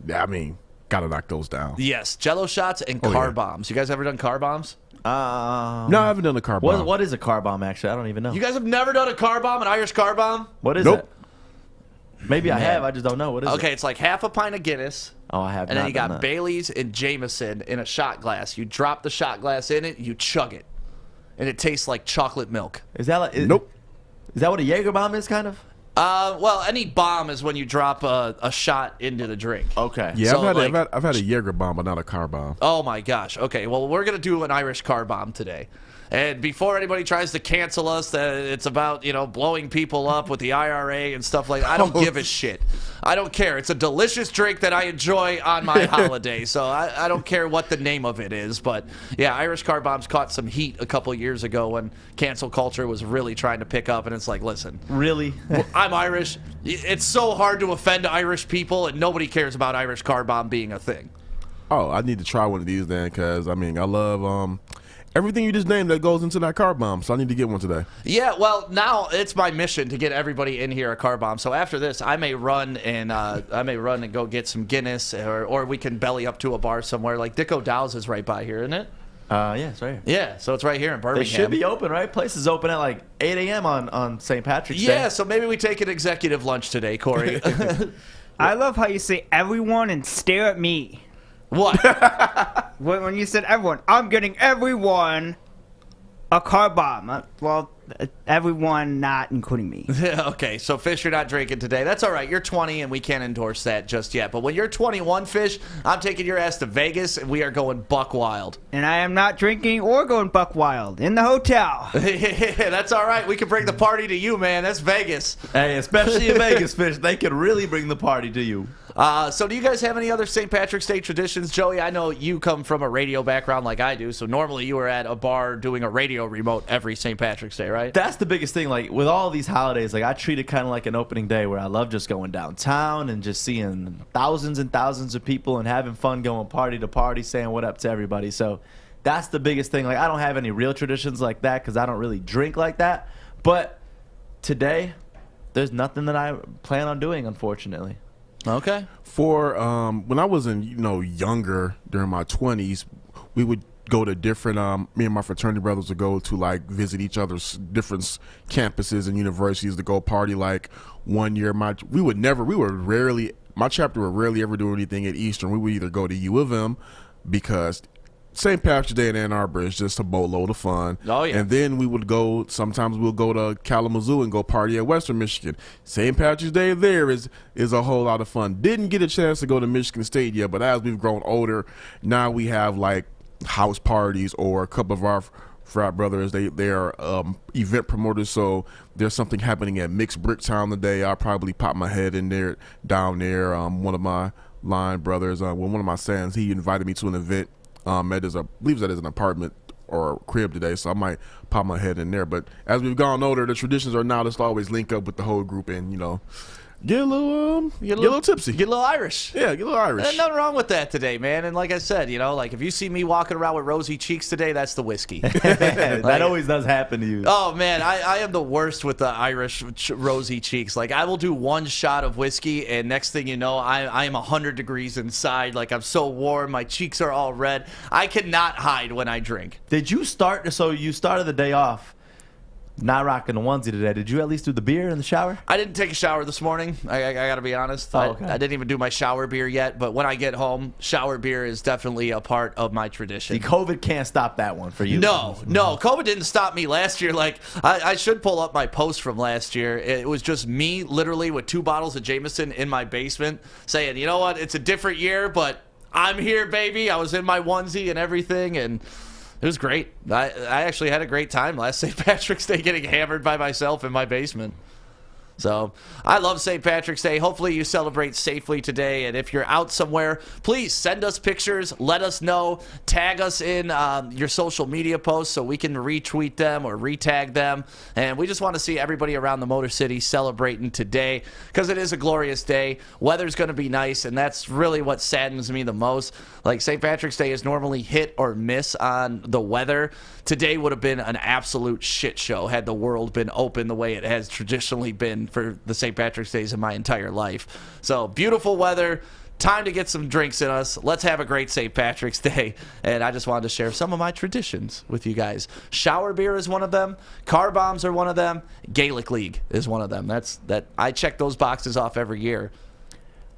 Yeah, I mean, gotta knock those down. Yes, Jello shots and car bombs. You guys ever done car bombs? No, I haven't done a car bomb. What is a car bomb, actually? I don't even know. You guys have never done a car bomb, an Irish car bomb? What is it? Maybe I have. I just don't know. What is it? Okay, it's like half a pint of Guinness. Oh, I have. And then you got Bailey's and Jameson in a shot glass. You drop the shot glass in it, you chug it, and it tastes like chocolate milk. Is that like? Nope. Is that what a Jaeger bomb is, kind of? Well, any bomb is when you drop a shot into the drink. Okay. Yeah, So, I've had a Jaeger bomb, but not a car bomb. Oh my gosh. Okay, well, we're gonna do an Irish car bomb today. And before anybody tries to cancel us, that it's about, blowing people up with the IRA and stuff like that, I don't give a shit. I don't care. It's a delicious drink that I enjoy on my holiday, so I don't care what the name of it is. But, yeah, Irish car bombs caught some heat a couple years ago when cancel culture was really trying to pick up, and it's like, listen. Really? I'm Irish. It's so hard to offend Irish people, and nobody cares about Irish car bomb being a thing. Oh, I need to try one of these then, because, I mean, I love everything you just named that goes into that car bomb, so I need to get one today. Yeah, well, now it's my mission to get everybody in here a car bomb. So after this, I may run and go get some Guinness, or we can belly up to a bar somewhere. Like Dick O'Dowd's is right by here, isn't it? Yeah, it's right here. Yeah, so it's right here in Birmingham. They should be open, right? Places open at like 8 a.m. on St. Patrick's Day. Yeah, so maybe we take an executive lunch today, Corey. I love how you say everyone and stare at me. What? When you said everyone, I'm getting everyone a car bomb. Well, everyone not including me. Okay, so Fish, you're not drinking today. That's all right. You're 20, and we can't endorse that just yet. But when you're 21, Fish, I'm taking your ass to Vegas, and we are going buck wild. And I am not drinking or going buck wild in the hotel. That's all right. We can bring the party to you, man. That's Vegas. Hey, especially in Vegas, Fish, they could really bring the party to you. So do you guys have any other St. Patrick's Day traditions? Joey, I know you come from a radio background like I do, so normally you were at a bar doing a radio remote every St. Patrick's Day, right? That's the biggest thing. Like, with all these holidays, like, I treat it kind of like an opening day where I love just going downtown and just seeing thousands and thousands of people and having fun going party to party, saying what up to everybody. So that's the biggest thing. Like, I don't have any real traditions like that because I don't really drink like that. But today, there's nothing that I plan on doing, unfortunately. Okay. For when I was younger, during my 20s, we would go to different me and my fraternity brothers would go to like visit each other's different campuses and universities to go party. Like one year my chapter would rarely ever do anything at Eastern. We would either go to U of M because St. Patrick's Day in Ann Arbor is just a boatload of fun. Oh, yeah. And then sometimes we'll go to Kalamazoo and go party at Western Michigan. St. Patrick's Day there is a whole lot of fun. Didn't get a chance to go to Michigan State yet, but as we've grown older, now we have like house parties, or a couple of our frat brothers, they are event promoters, so there's something happening at Mixed Bricktown today. I'll probably pop my head in there, down there. One of my line brothers, one of my sons, he invited me to an event. I believe that is an apartment or a crib today, so I might pop my head in there. But as we've gone older, the traditions are now just always link up with the whole group and get a little tipsy, get a little Irish. Yeah, get a little Irish. There's nothing wrong with that today, man. And like I said, like if you see me walking around with rosy cheeks today, that's the whiskey. That always does happen to you. Oh man, I am the worst with the Irish rosy cheeks. Like I will do one shot of whiskey, and next thing you know, I am 100 degrees inside. Like I'm so warm, my cheeks are all red. I cannot hide when I drink. Did you start? So you started the day off not rocking the onesie today. Did you at least do the beer in the shower? I didn't take a shower this morning. I got to be honest. Okay. I didn't even do my shower beer yet, but when I get home, shower beer is definitely a part of my tradition. See, COVID can't stop that one for you. No. COVID didn't stop me last year. Like, I should pull up my post from last year. It was just me literally with 2 bottles of Jameson in my basement saying, you know what, it's a different year, but I'm here, baby. I was in my onesie and everything, and it was great. I actually had a great time last St. Patrick's Day getting hammered by myself in my basement. So I love St. Patrick's Day. Hopefully you celebrate safely today. And if you're out somewhere, please send us pictures. Let us know. Tag us in your social media posts so we can retweet them or retag them. And we just want to see everybody around the Motor City celebrating today because it is a glorious day. Weather's going to be nice, and that's really what saddens me the most. Like St. Patrick's Day is normally hit or miss on the weather. Today would have been an absolute shit show had the world been open the way it has traditionally been for the St. Patrick's Days in my entire life. So beautiful weather, time to get some drinks in us. Let's have a great St. Patrick's Day. And I just wanted to share some of my traditions with you guys. Shower beer is one of them. Car bombs are one of them. Gaelic League is one of them. I check those boxes off every year.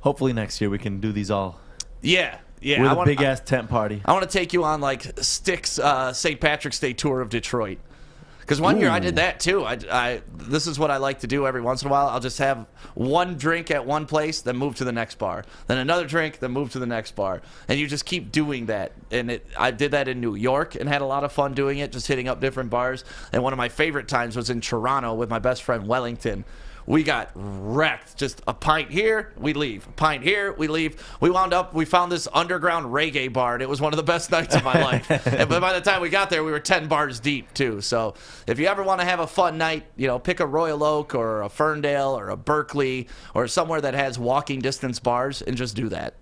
Hopefully next year we can do these all. Yeah. Yeah, with a big-ass tent party. I want to take you on, like, Styx's St. Patrick's Day tour of Detroit. Because one year I did that, too. This is what I like to do every once in a while. I'll just have one drink at one place, then move to the next bar. Then another drink, then move to the next bar. And you just keep doing that. And I did that in New York and had a lot of fun doing it, just hitting up different bars. And one of my favorite times was in Toronto with my best friend, Wellington. We got wrecked. Just a pint here, we leave. A pint here, we leave. We found this underground reggae bar, and it was one of the best nights of my life. And by the time we got there, we were 10 bars deep, too. So if you ever want to have a fun night, pick a Royal Oak or a Ferndale or a Berkeley or somewhere that has walking distance bars and just do that.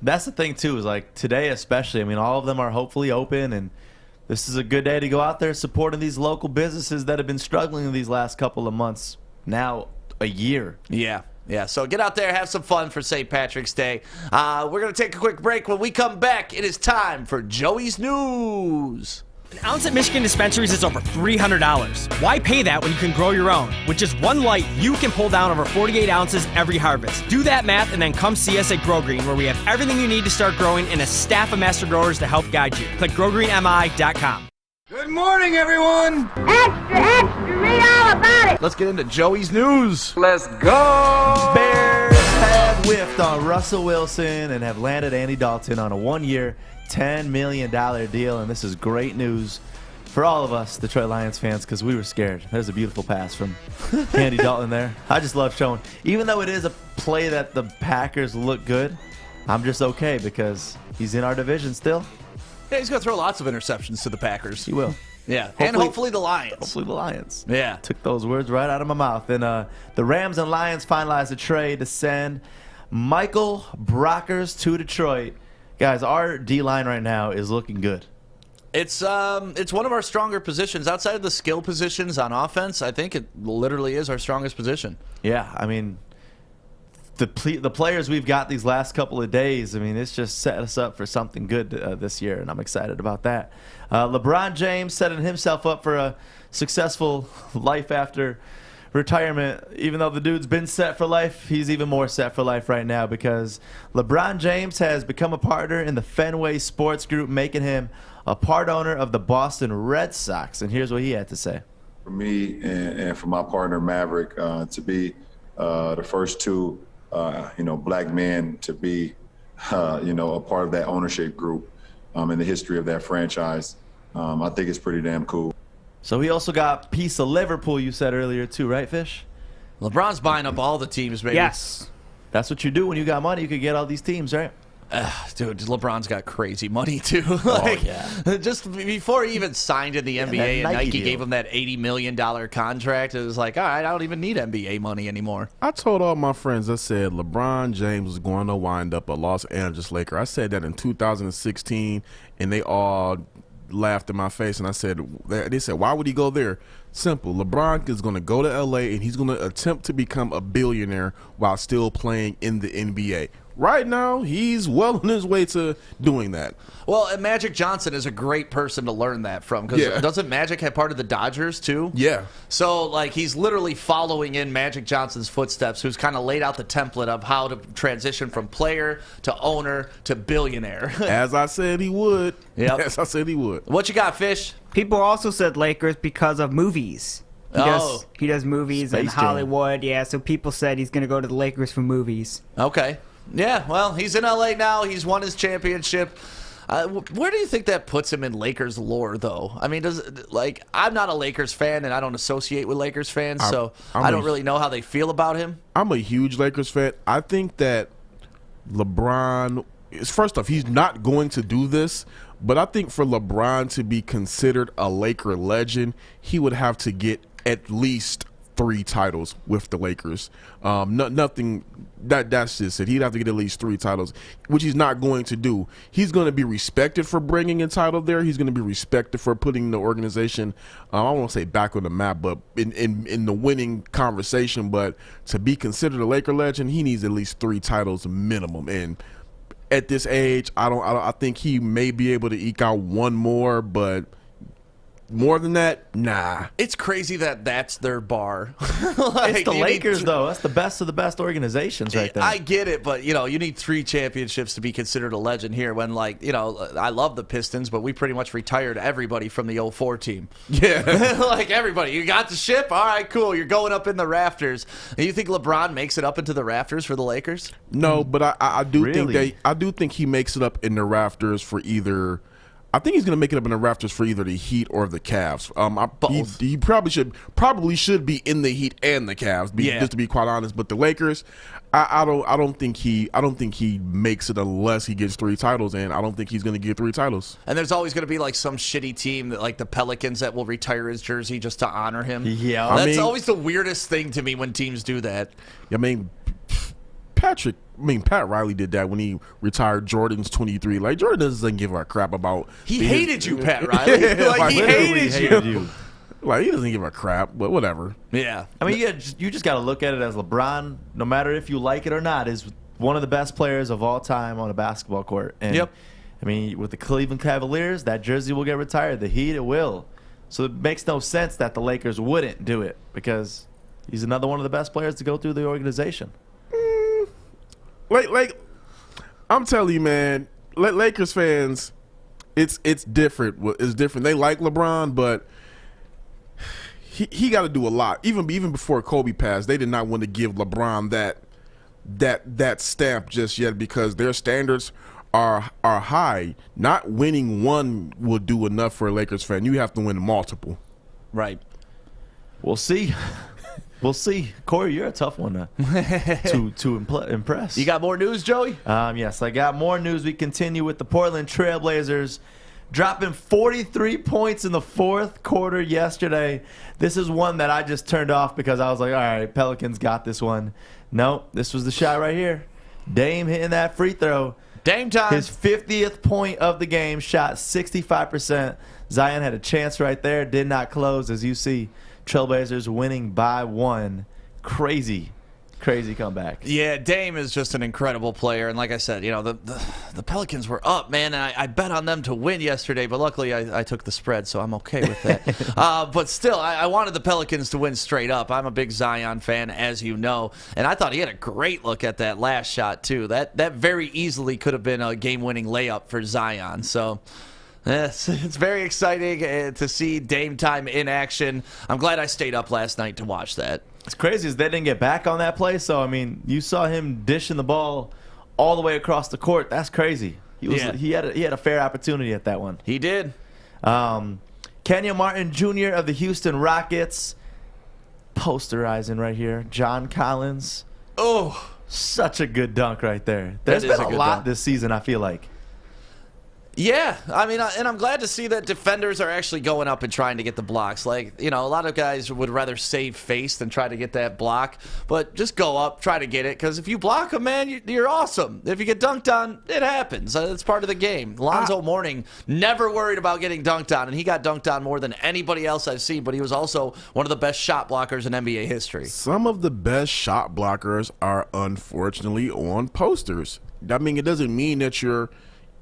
That's the thing, too, is like today especially, I mean, all of them are hopefully open, and this is a good day to go out there supporting these local businesses that have been struggling in these last couple of months, now a year. Yeah. Yeah, so get out there, have some fun for St. Patrick's Day. We're going to take a quick break. When we come back, it is time for Joey's News. An ounce at Michigan dispensaries is over $300. Why pay that when you can grow your own? With just one light, you can pull down over 48 ounces every harvest. Do that math and then come see us at Grow Green, where we have everything you need to start growing and a staff of master growers to help guide you. Click growgreenmi.com. Good morning, everyone. Extra, read all about it. Let's get into Joey's News. Let's go. Bears have whiffed on Russell Wilson and have landed Andy Dalton on a 1-year, $10 million deal, and this is great news for all of us Detroit Lions fans because we were scared. There's a beautiful pass from Andy Dalton there. I just love showing. Even though it is a play that the Packers look good, I'm just okay because he's in our division still. Yeah, he's going to throw lots of interceptions to the Packers. He will. Yeah, and hopefully the Lions. Hopefully the Lions. Yeah. Took those words right out of my mouth. And the Rams and Lions finalized a trade to send Michael Brockers to Detroit. Guys, our D-line right now is looking good. It's one of our stronger positions. Outside of the skill positions on offense, I think it literally is our strongest position. Yeah, I mean, the players we've got these last couple of days, I mean, it's just set us up for something good this year, and I'm excited about that. LeBron James setting himself up for a successful life after retirement. Even though the dude's been set for life, he's even more set for life right now because LeBron James has become a partner in the Fenway Sports Group, making him a part owner of the Boston Red Sox. And here's what he had to say. For me and for my partner Maverick to be the first two black men to be a part of that ownership group in the history of that franchise, I think it's pretty damn cool. So he also got a piece of Liverpool, you said earlier too, right, Fish? LeBron's buying up all the teams, baby. Yes. That's what you do when you got money. You could get all these teams, right? Dude, LeBron's got crazy money, too. Just before he even signed in the NBA and Nike gave him that $80 million contract, it was like, all right, I don't even need NBA money anymore. I told all my friends, I said LeBron James was going to wind up a Los Angeles Laker. I said that in 2016, and they all laughed in my face, and I said, they said, why would he go there? Simple. LeBron is going to go to LA, and he's going to attempt to become a billionaire while still playing in the NBA. Right now, he's well on his way to doing that. Well, and Magic Johnson is a great person to learn that from because doesn't Magic have part of the Dodgers too? Yeah. So, like, he's literally following in Magic Johnson's footsteps, who's kind of laid out the template of how to transition from player to owner to billionaire. As I said he would. Yep. As I said he would. What you got, Fish? People also said Lakers because of movies. He does movies in Hollywood, so people said he's going to go to the Lakers for movies. Okay. Yeah, well, he's in LA now. He's won his championship. Where do you think that puts him in Lakers lore, though? I mean, I'm not a Lakers fan, and I don't associate with Lakers fans, so I don't really know how they feel about him. I'm a huge Lakers fan. I think that LeBron is, first off, he's not going to do this, but I think for LeBron to be considered a Laker legend, he would have to get at least 3 titles with the Lakers. Nothing. That's just it. He'd have to get at least 3 titles, which he's not going to do. He's going to be respected for bringing a title there. He's going to be respected for putting the organization, I won't say back on the map, but in the winning conversation. But to be considered a Laker legend, he needs at least 3 titles minimum. And at this age, I think he may be able to eke out 1 more, but more than that, nah. It's crazy that that's their bar. It's the Lakers, though. That's the best of the best organizations right there. I get it, but, you need 3 championships to be considered a legend here when, I love the Pistons, but we pretty much retired everybody from the 04 team. Yeah. Everybody. You got the ship? All right, cool. You're going up in the rafters. And you think LeBron makes it up into the rafters for the Lakers? No, but I do think he makes it up in the rafters for either. I think he's going to make it up in the rafters for either the Heat or the Cavs. Both. He probably should be in the Heat and the Cavs. Just to be quite honest. But the Lakers, I don't think he makes it unless he gets 3 titles, and I don't think he's going to get 3 titles. And there's always going to be some shitty team that the Pelicans that will retire his jersey just to honor him. Yeah, that's always the weirdest thing to me when teams do that. I mean, Pat Riley did that when he retired Jordan's 23. Like, Jordan doesn't give a crap about. He hated you, Pat Riley. Like, he hated you. Like, he doesn't give a crap, but whatever. Yeah. I mean, you just got to look at it as LeBron, no matter if you like it or not, is one of the best players of all time on a basketball court. And, yep. I mean, with the Cleveland Cavaliers, that jersey will get retired. The Heat, it will. So it makes no sense that the Lakers wouldn't do it because he's another one of the best players to go through the organization. Like, I'm telling you, man, Lakers fans, it's different. It's different. They like LeBron, but he got to do a lot. Even before Kobe passed, they did not want to give LeBron that stamp just yet because their standards are high. Not winning one will do enough for a Lakers fan. You have to win multiple. Right. We'll see. We'll see. Corey, you're a tough one to impress. You got more news, Joey? Yes, I got more news. We continue with the Portland Trailblazers dropping 43 points in the fourth quarter yesterday. This is one that I just turned off because I was like, all right, Pelicans got this one. No, this was the shot right here. Dame hitting that free throw. Dame time. His 50th point of the game, shot 65%. Zion had a chance right there, did not close, as you see. Trailblazers winning by 1. Crazy comeback. Yeah, Dame is just an incredible player, and like I said, you know, the Pelicans were up, man, and I bet on them to win yesterday, but luckily I took the spread, so I'm okay with that. But still, I wanted the Pelicans to win straight up. I'm a big Zion fan, as you know, and I thought he had a great look at that last shot too. That very easily could have been a game-winning layup for Zion. So. Yes, it's very exciting to see Dame time in action. I'm glad I stayed up last night to watch that. It's crazy as they didn't get back on that play. So, I mean, you saw him dishing the ball all the way across the court. That's crazy. He had a fair opportunity at that one. He did. Kenyon Martin Jr. of the Houston Rockets, posterizing right here. John Collins. Oh, such a good dunk right there. There's been a lot this season, I feel like. Yeah, I mean, and I'm glad to see that defenders are actually going up and trying to get the blocks. Like, you know, a lot of guys would rather save face than try to get that block. But just go up, try to get it, because if you block them, man, you're awesome. If you get dunked on, it happens. It's part of the game. Lonzo Mourning never worried about getting dunked on, and he got dunked on more than anybody else I've seen, but he was also one of the best shot blockers in NBA history. Some of the best shot blockers are unfortunately on posters. I mean, it doesn't mean that you're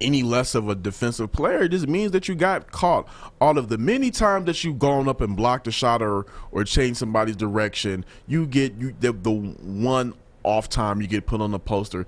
any less of a defensive player. It just means that you got caught. All of the many times that you've gone up and blocked a shot or changed somebody's direction, you get the one off time you get put on the poster.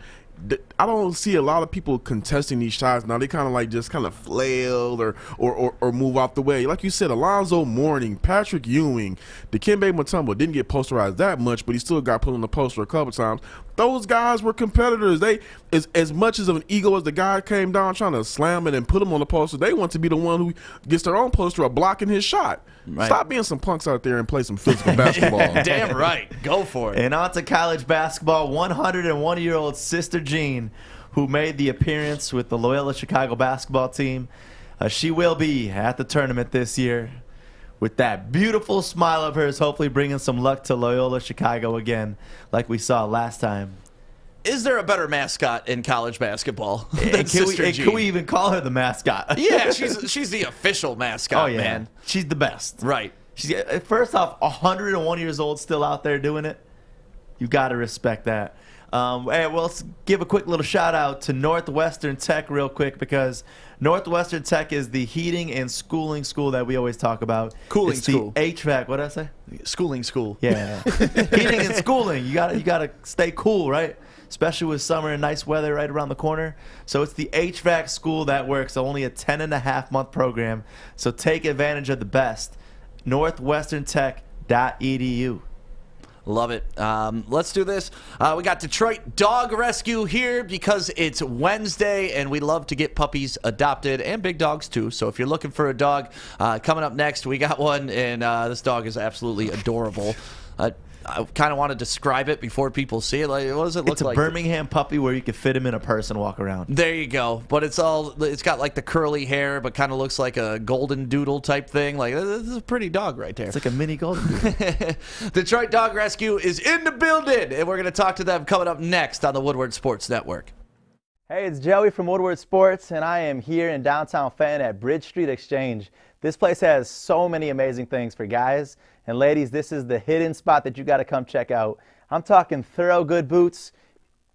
I don't see a lot of people contesting these shots now. They kind of like just kind of flail or move out the way. Like you said, Alonzo Mourning, Patrick Ewing, Dikembe Mutombo didn't get posterized that much, but he still got put on the poster a couple times. Those guys were competitors. They, as much as of an ego as the guy came down trying to slam it and put him on the poster, they want to be the one who gets their own poster of blocking his shot. Right. Stop being some punks out there and play some physical basketball. Damn right. Go for it. And on to college basketball. 101-year-old Sister Jean, who made the appearance with the Loyola Chicago basketball team. She will be at the tournament this year with that beautiful smile of hers, hopefully bringing some luck to Loyola Chicago again, like we saw last time. Is there a better mascot in college basketball than Sister Jean? Can we even call her the mascot? Yeah, she's the official mascot, man. She's the best. Right. She's, first off, 101 years old, still out there doing it. You got to respect that. Well, let's give a quick little shout out to Northwestern Tech real quick, because Northwestern Tech is the heating and schooling school that we always talk about. Cooling school. The HVAC. What did I say? Schooling school. Yeah. Heating and schooling. You gotta stay cool, right? Especially with summer and nice weather right around the corner. So it's the HVAC school that works. Only a 10.5-month program. So take advantage of the best. NorthwesternTech.edu. Love it. Let's do this. We got Detroit Dog Rescue here because it's Wednesday, and we love to get puppies adopted and big dogs too. So if you're looking for a dog, coming up next, we got one, and this dog is absolutely adorable. I kind of want to describe it before people see it. Like, what does it look like? It's a Birmingham puppy where you could fit him in a purse and walk around. There you go. But it's got like the curly hair, but kind of looks like a golden doodle type thing. Like, this is a pretty dog right there. It's like a mini golden doodle. Detroit Dog Rescue is in the building, and we're going to talk to them coming up next on the Woodward Sports Network. Hey, it's Joey from Woodward Sports, and I am here in downtown Fayette at Bridge Street Exchange. This place has so many amazing things for guys. And ladies, this is the hidden spot that you got to come check out. I'm talking Thorogood boots,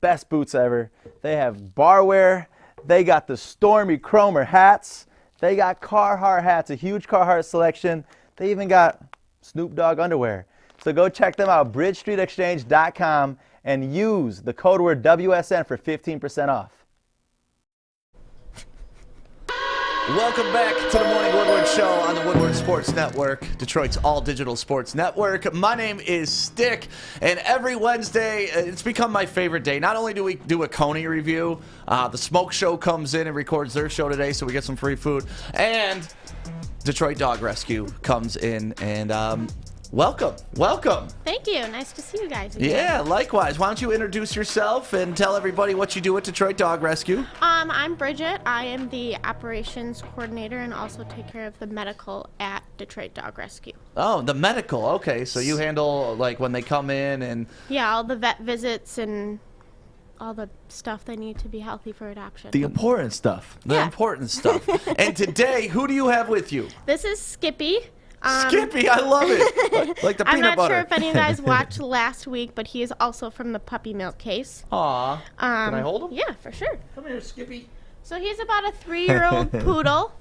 best boots ever. They have barware. They got the Stormy Cromer hats. They got Carhartt hats, a huge Carhartt selection. They even got Snoop Dogg underwear. So go check them out, bridgestreetexchange.com, and use the code word WSN for 15% off. Welcome back to the Morning Woodward Show on the Woodward Sports Network, Detroit's all-digital sports network. My name is Stick, and every Wednesday, it's become my favorite day. Not only do we do a Coney review, the Smoke Show comes in and records their show today, so we get some free food, and Detroit Dog Rescue comes in, and welcome. Thank you. Nice to see you guys again. Yeah, likewise. Why don't you introduce yourself and tell everybody what you do at Detroit Dog Rescue? I'm Bridget. I am the operations coordinator and also take care of the medical at Detroit Dog Rescue. Oh, the medical. Okay, so you handle like when they come in and... Yeah, all the vet visits and all the stuff they need to be healthy for adoption. The important stuff. The important stuff. And today, who do you have with you? This is Skippy. Skippy, I love it. Like the peanut butter. I'm not sure if any of you guys watched last week, but he is also from the puppy milk case. Aw. Can I hold him? Yeah, for sure. Come here, Skippy. So he's about a 3-year-old poodle.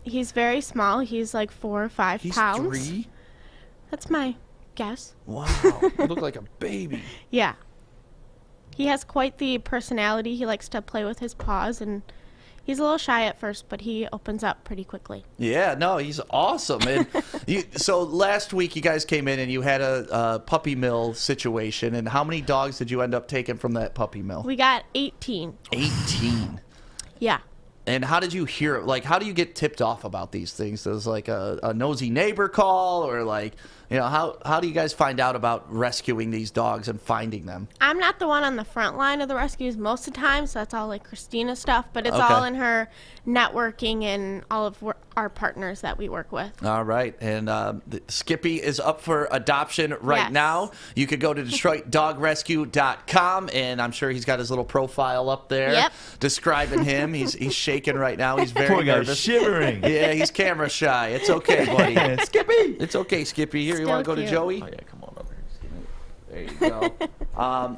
He's very small. He's like 4 or 5 pounds. He's 3? That's my guess. Wow. You look like a baby. Yeah. He has quite the personality. He likes to play with his paws, and he's a little shy at first, but he opens up pretty quickly. Yeah, no, he's awesome. And so last week you guys came in and you had a puppy mill situation. And how many dogs did you end up taking from that puppy mill? We got 18. 18? Yeah. And how did you hear, like, how do you get tipped off about these things? Does like a nosy neighbor call, or like, you know, how do you guys find out about rescuing these dogs and finding them? I'm not the one on the front line of the rescues most of the time, so that's all like Christina's stuff, but it's all in her networking and all of our partners that we work with. All right. And Skippy is up for adoption right now. You could go to DetroitDogRescue.com, and I'm sure he's got his little profile up there describing him. He's shaking right now. He's very nervous. Shivering. Yeah, he's camera shy. It's okay, buddy. Skippy. It's okay, Skippy. Here, you want to go to Joey? Oh, yeah, come on over here. There you go.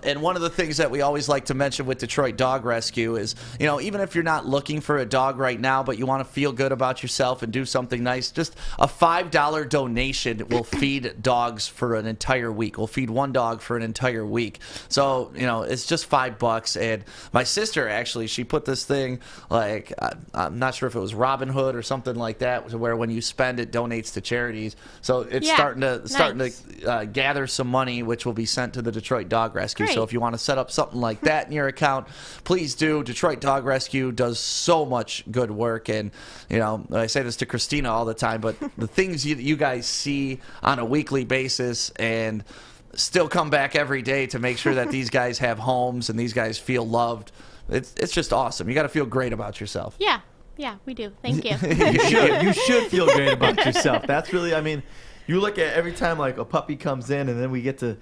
And one of the things that we always like to mention with Detroit Dog Rescue is, you know, even if you're not looking for a dog right now, but you want to feel good about yourself and do something nice, just a $5 donation will feed dogs for an entire week. We'll feed one dog for an entire week. So, you know, it's just $5. And my sister, actually, she put this thing, like, I'm not sure if it was Robin Hood or something like that, where when you spend, it donates to charities. So it's starting to gather some money, which will be sent to the Detroit Dog Rescue. So if you want to set up something like that in your account, please do. Detroit Dog Rescue does so much good work, and you know, I say this to Christina all the time, but the things you guys see on a weekly basis and still come back every day to make sure that these guys have homes and these guys feel loved, it's just awesome. You got to feel great about yourself. Yeah, we do. Thank you. You should feel great about yourself. That's really, I mean, you look at every time like a puppy comes in, and then we get to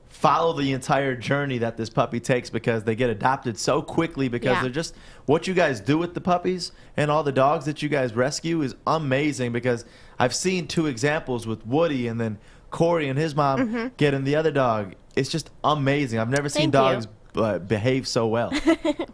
follow the entire journey that this puppy takes, because they get adopted so quickly, because they're just, what you guys do with the puppies and all the dogs that you guys rescue is amazing. Because I've seen 2 examples with Woody and then Corey and his mom getting the other dog. It's just amazing. I've never seen dogs behave so well.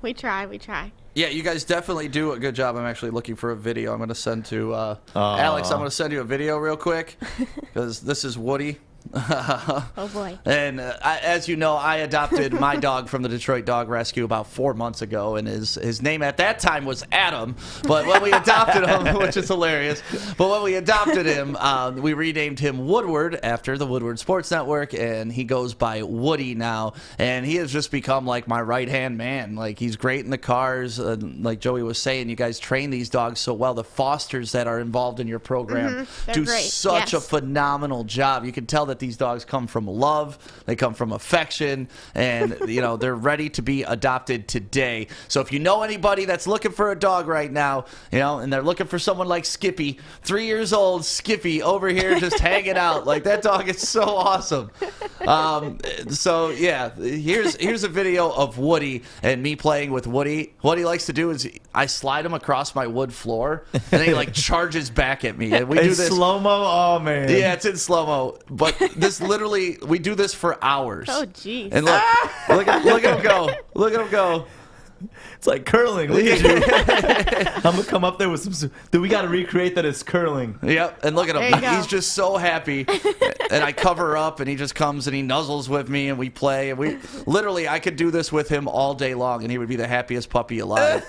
We try. Yeah, you guys definitely do a good job. I'm actually looking for a video I'm going to send to Alex. I'm going to send you a video real quick, because this is Woody. Oh boy. And as you know, I adopted my dog from the Detroit Dog Rescue about 4 months ago, and his name at that time was Adam, but when we adopted him, which is hilarious, but when we adopted him, we renamed him Woodward after the Woodward Sports Network, and he goes by Woody now, and he has just become like my right-hand man. Like, he's great in the cars, like Joey was saying, you guys train these dogs so well. The fosters that are involved in your program do such a phenomenal job. You can tell that these dogs come from love, they come from affection, and they're ready to be adopted today. So if you know anybody that's looking for a dog right now, and they're looking for someone like Skippy, 3 years old Skippy over here just hanging out, like that dog is so awesome. So yeah, here's a video of Woody and me playing with Woody. What he likes to do is I slide him across my wood floor, and then he like charges back at me. And we do this slow-mo. Oh man. Yeah, it's in slow-mo. But this literally, we do this for hours. Oh jeez. And look at him go. Look at him go. It's like curling. Look at you. I'm gonna come up there with some. Dude, we gotta recreate that as curling. Yep, and look at him. He's just so happy. And I cover up, and he just comes and he nuzzles with me, and we play. And we literally, I could do this with him all day long, and he would be the happiest puppy alive.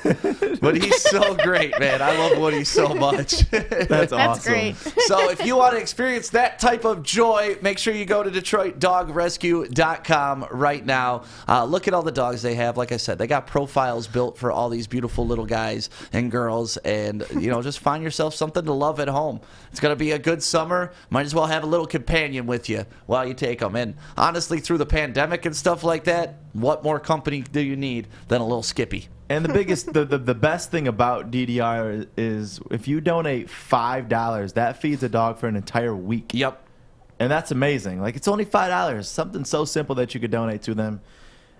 But he's so great, man. I love Woody so much. That's awesome. That's great. So if you want to experience that type of joy, make sure you go to DetroitDogRescue.com right now. Look at all the dogs they have. Like I said, they got profiles built for all these beautiful little guys and girls, and just find yourself something to love at home. It's going to be a good summer. Might as well have a little companion with you while you take them. And honestly, through the pandemic and stuff like that, what more company do you need than a little Skippy? And the biggest, the best thing about DDR is if you donate $5, that feeds a dog for an entire week. Yep. And that's amazing. Like, it's only $5. Something so simple that you could donate to them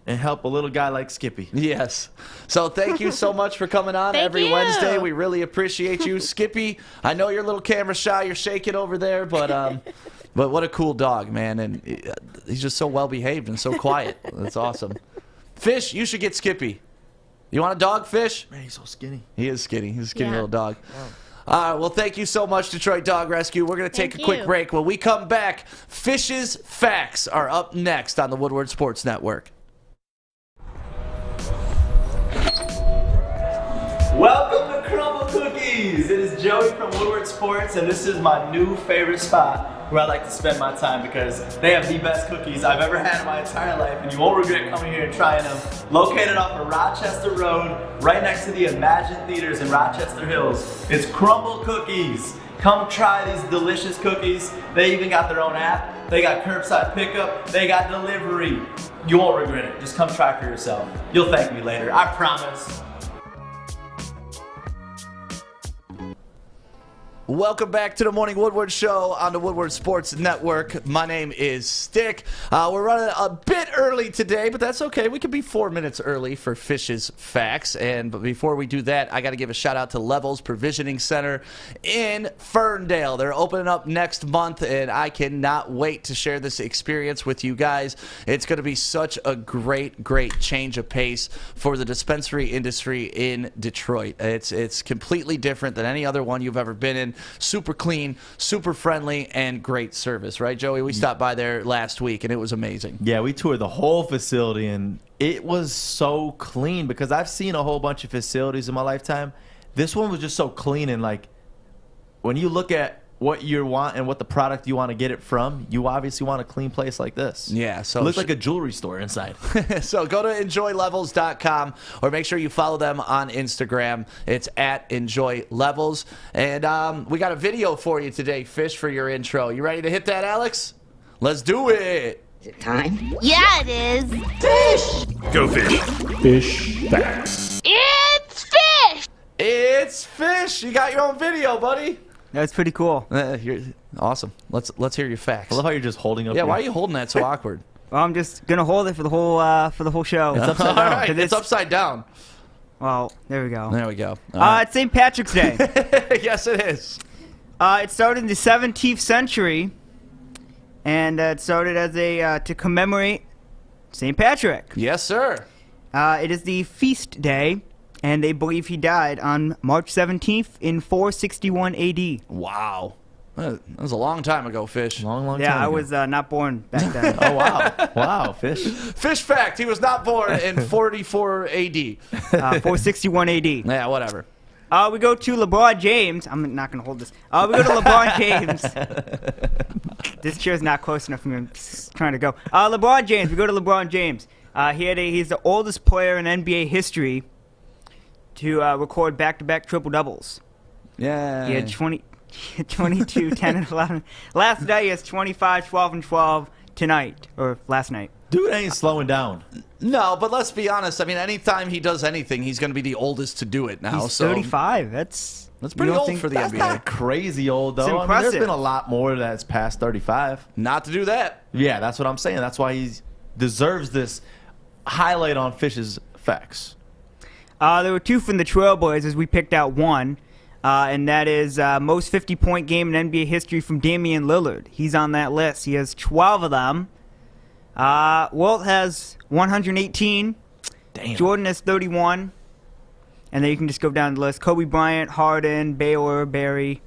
and help a little guy like Skippy. Yes. So thank you so much for coming on every Wednesday. We really appreciate you. Skippy, I know you're a little camera shy. You're shaking over there, but what a cool dog, man. And he's just so well-behaved and so quiet. That's awesome. Fish, you should get Skippy. You want a dog, Fish? Man, he's so skinny. He is skinny. He's a skinny little dog. Well, thank you so much, Detroit Dog Rescue. We're going to take a quick break. When we come back, Fish's Facts are up next on the Woodward Sports Network. Welcome to Crumble Cookies. It is Joey from Woodward Sports, and this is my new favorite spot where I like to spend my time because they have the best cookies I've ever had in my entire life, and you won't regret coming here and trying them. Located off of Rochester Road, right next to the Imagine Theaters in Rochester Hills, it's Crumble Cookies. Come try these delicious cookies. They even got their own app. They got curbside pickup. They got delivery. You won't regret it. Just come try for yourself. You'll thank me later. I promise. Welcome back to the Morning Woodward Show on the Woodward Sports Network. My name is Stick. We're running a bit early today, but that's okay. We could be 4 minutes early for Fish's Facts. But before we do that, I got to give a shout out to Levels Provisioning Center in Ferndale. They're opening up next month, and I cannot wait to share this experience with you guys. It's going to be such a great, great change of pace for the dispensary industry in Detroit. It's completely different than any other one you've ever been in. Super clean, super friendly, and great service. Right, Joey? We stopped by there last week, and it was amazing. Yeah, we toured the whole facility, and it was so clean because I've seen a whole bunch of facilities in my lifetime. This one was just so clean, and like when you look at what you want and what the product you want to get it from, you obviously want a clean place like this. Yeah, so it looks like a jewelry store inside. So go to enjoylevels.com or make sure you follow them on Instagram. It's at enjoylevels. And we got a video for you today, Fish, for your intro. You ready to hit that, Alex? Let's do it. Is it time? Yeah, it is. Fish! Go Fish. Fish Facts. It's Fish! It's Fish. You got your own video, buddy. That's pretty cool. You're awesome. Let's hear your facts. I love how you're just holding up. Yeah, why are you holding that so awkward? Well, I'm just gonna hold it for the whole show. It's upside down. Right, it's upside down. Well, there we go. There we go. It's St. Patrick's Day. Yes, it is. It started in the 17th century, and it started as to commemorate St. Patrick. Yes, sir. It is the feast day. And they believe he died on March 17th in 461 AD. Wow. That was a long time ago, Fish. Long time Yeah, I ago. was not born back then. Oh, wow. Wow, Fish. Fish fact, he was not born in 44 AD. 461 AD. Yeah, whatever. We go to LeBron James. I'm not going to hold this. We go to LeBron James. This chair's not close enough for me. I'm trying to go. LeBron James. We go to LeBron James. He's the oldest player in NBA history to record back-to-back triple-doubles. Yeah. He had 22, 10, and 11. Last night is 25, 12, and 12 tonight, or last night. Dude ain't slowing down. No, but let's be honest. I mean, anytime he does anything, he's going to be the oldest to do it now. He's 35. That's pretty old for the That's NBA. not crazy old, though. It's I mean, impressive. there's been a lot more that's past 35. Not to do that. Yeah, that's what I'm saying. That's why he deserves this highlight on Fish's facts. There were two from the Trailblazers. We picked out one, and that is most 50-point game in NBA history from Damian Lillard. He's on that list. He has 12 of them. Walt has 118. Damn. Jordan has 31. And then you can just go down the list. Kobe Bryant, Harden, Baylor, Barry.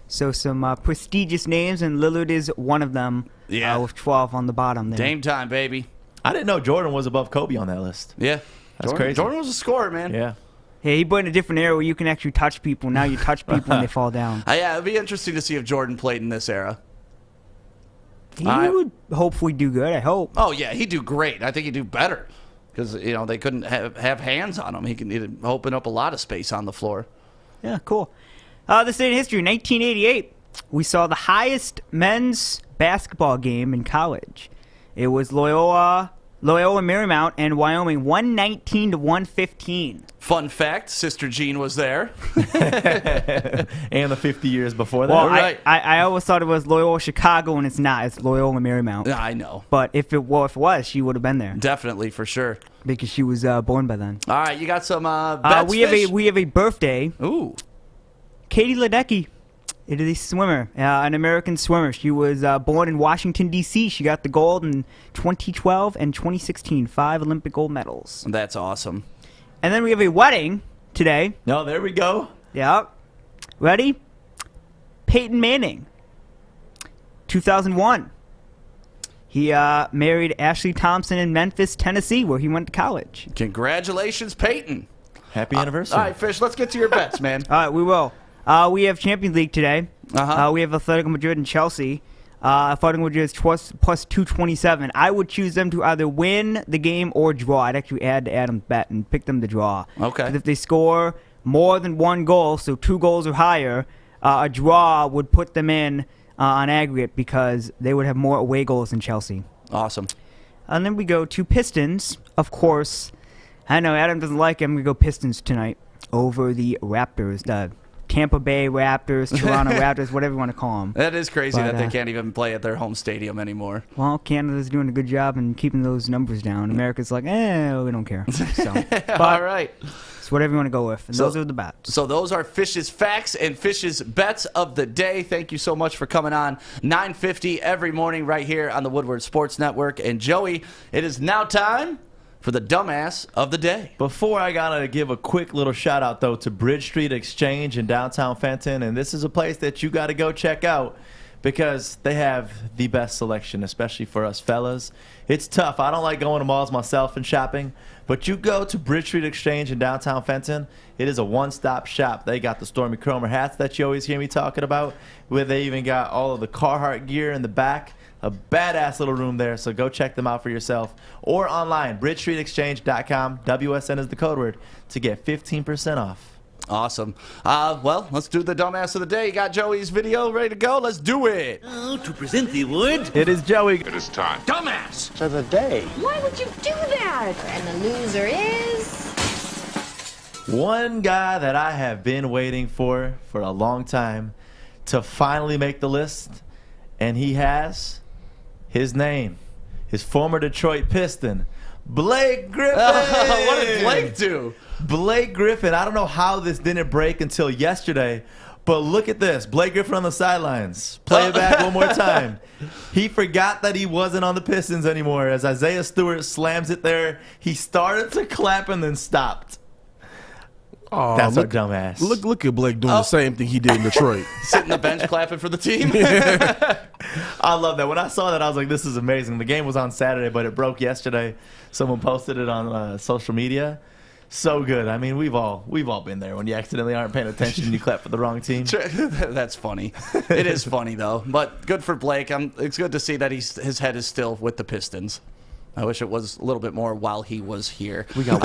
So some prestigious names, and Lillard is one of them. Yeah. With 12 on the bottom there. Dame time, baby. I didn't know Jordan was above Kobe on that list. Yeah. That's crazy. Jordan was a scorer, man. Yeah. Yeah, he put in a different era where you can actually touch people. Now you touch people and they fall down. Yeah, it'd be interesting to see if Jordan played in this era. He would hopefully do good, I hope. Oh, yeah, he'd do great. I think he'd do better because, they couldn't have hands on him. He'd open up a lot of space on the floor. Yeah, cool. This day in history, 1988, we saw the highest men's basketball game in college. It was Loyola Marymount and Wyoming, 119-115. Fun fact, Sister Jean was there. And the 50 years before that. Well, right. I always thought it was Loyola Chicago, and it's not. It's Loyola Marymount. Yeah, I know. But if it was, she would have been there. Definitely, for sure. Because she was born by then. All right, you got some bets, we have a birthday. Ooh. Katie Ledecky. It is a swimmer, an American swimmer. She was born in Washington, D.C. She got the gold in 2012 and 2016, 5 Olympic gold medals. That's awesome. And then we have a wedding today. No, there we go. Yep. Ready? Peyton Manning, 2001. He married Ashley Thompson in Memphis, Tennessee, where he went to college. Congratulations, Peyton. Happy anniversary. All right, Fish, let's get to your bets, man. All right, we will. We have Champions League today. We have Atletico Madrid and Chelsea. Atletico Madrid is plus 227. I would choose them to either win the game or draw. I'd actually add to Adam's bet and pick them to draw. Okay. 'Cause if they score more than one goal, so 2 goals or higher, a draw would put them in on aggregate because they would have more away goals than Chelsea. Awesome. And then we go to Pistons. Of course, I know Adam doesn't like them. We go Pistons tonight over the Raptors, the Tampa Bay Raptors, Toronto Raptors, whatever you want to call them. That is crazy But, that they can't even play at their home stadium anymore. Well, Canada's doing a good job in keeping those numbers down. America's like, we don't care. So, All right. It's whatever you want to go with. And those are the bets. So those are Fish's facts and Fish's bets of the day. Thank you so much for coming on 9:50 every morning right here on the Woodward Sports Network. And Joey, it is now time for the dumbass of the day. Before I gotta give a quick little shout out though to Bridge Street Exchange in downtown Fenton, and this is a place that you gotta go check out because they have the best selection, especially for us fellas. It's tough. I don't like going to malls myself and shopping, but you go to Bridge Street Exchange in downtown Fenton. It is a one-stop shop. They got the Stormy Cromer hats that you always hear me talking about, where they even got all of the Carhartt gear in the back. A badass little room there, so go check them out for yourself. Or online, bridgestreetexchange.com. WSN is the code word to get 15% off. Awesome. Well, let's do the dumbass of the day. You got Joey's video ready to go? Let's do it. To present the award, it is Joey. It is time. Dumbass of the day. Why would you do that? And the loser is... One guy that I have been waiting for a long time to finally make the list, and he has... his name, his former Detroit Piston, Blake Griffin. What did Blake do? Blake Griffin. I don't know how this didn't break until yesterday, but look at this. Blake Griffin on the sidelines. Play it back one more time. He forgot that he wasn't on the Pistons anymore. As Isaiah Stewart slams it there, he started to clap and then stopped. Oh, that's our dumbass. Look at Blake doing the same thing he did in Detroit. Sitting the bench clapping for the team. I love that. When I saw that, I was like, this is amazing. The game was on Saturday, but it broke yesterday. Someone posted it on social media. So good. I mean, we've all been there when you accidentally aren't paying attention and you clap for the wrong team. That's funny. It is funny, though. But good for Blake. It's good to see that his head is still with the Pistons. I wish it was a little bit more while he was here. We got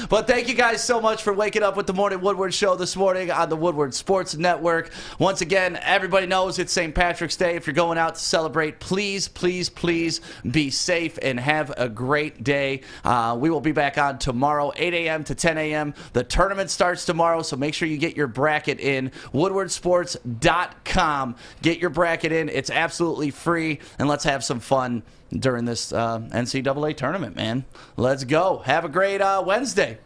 But thank you guys so much for waking up with the Morning Woodward Show this morning on the Woodward Sports Network. Once again, everybody knows it's St. Patrick's Day. If you're going out to celebrate, please, please, please be safe and have a great day. We will be back on tomorrow, 8 a.m. to 10 a.m. The tournament starts tomorrow, so make sure you get your bracket in. WoodwardSports.com. Get your bracket in. It's absolutely free, and let's have some fun during this NCAA tournament, man. Let's go. Have a great Wednesday.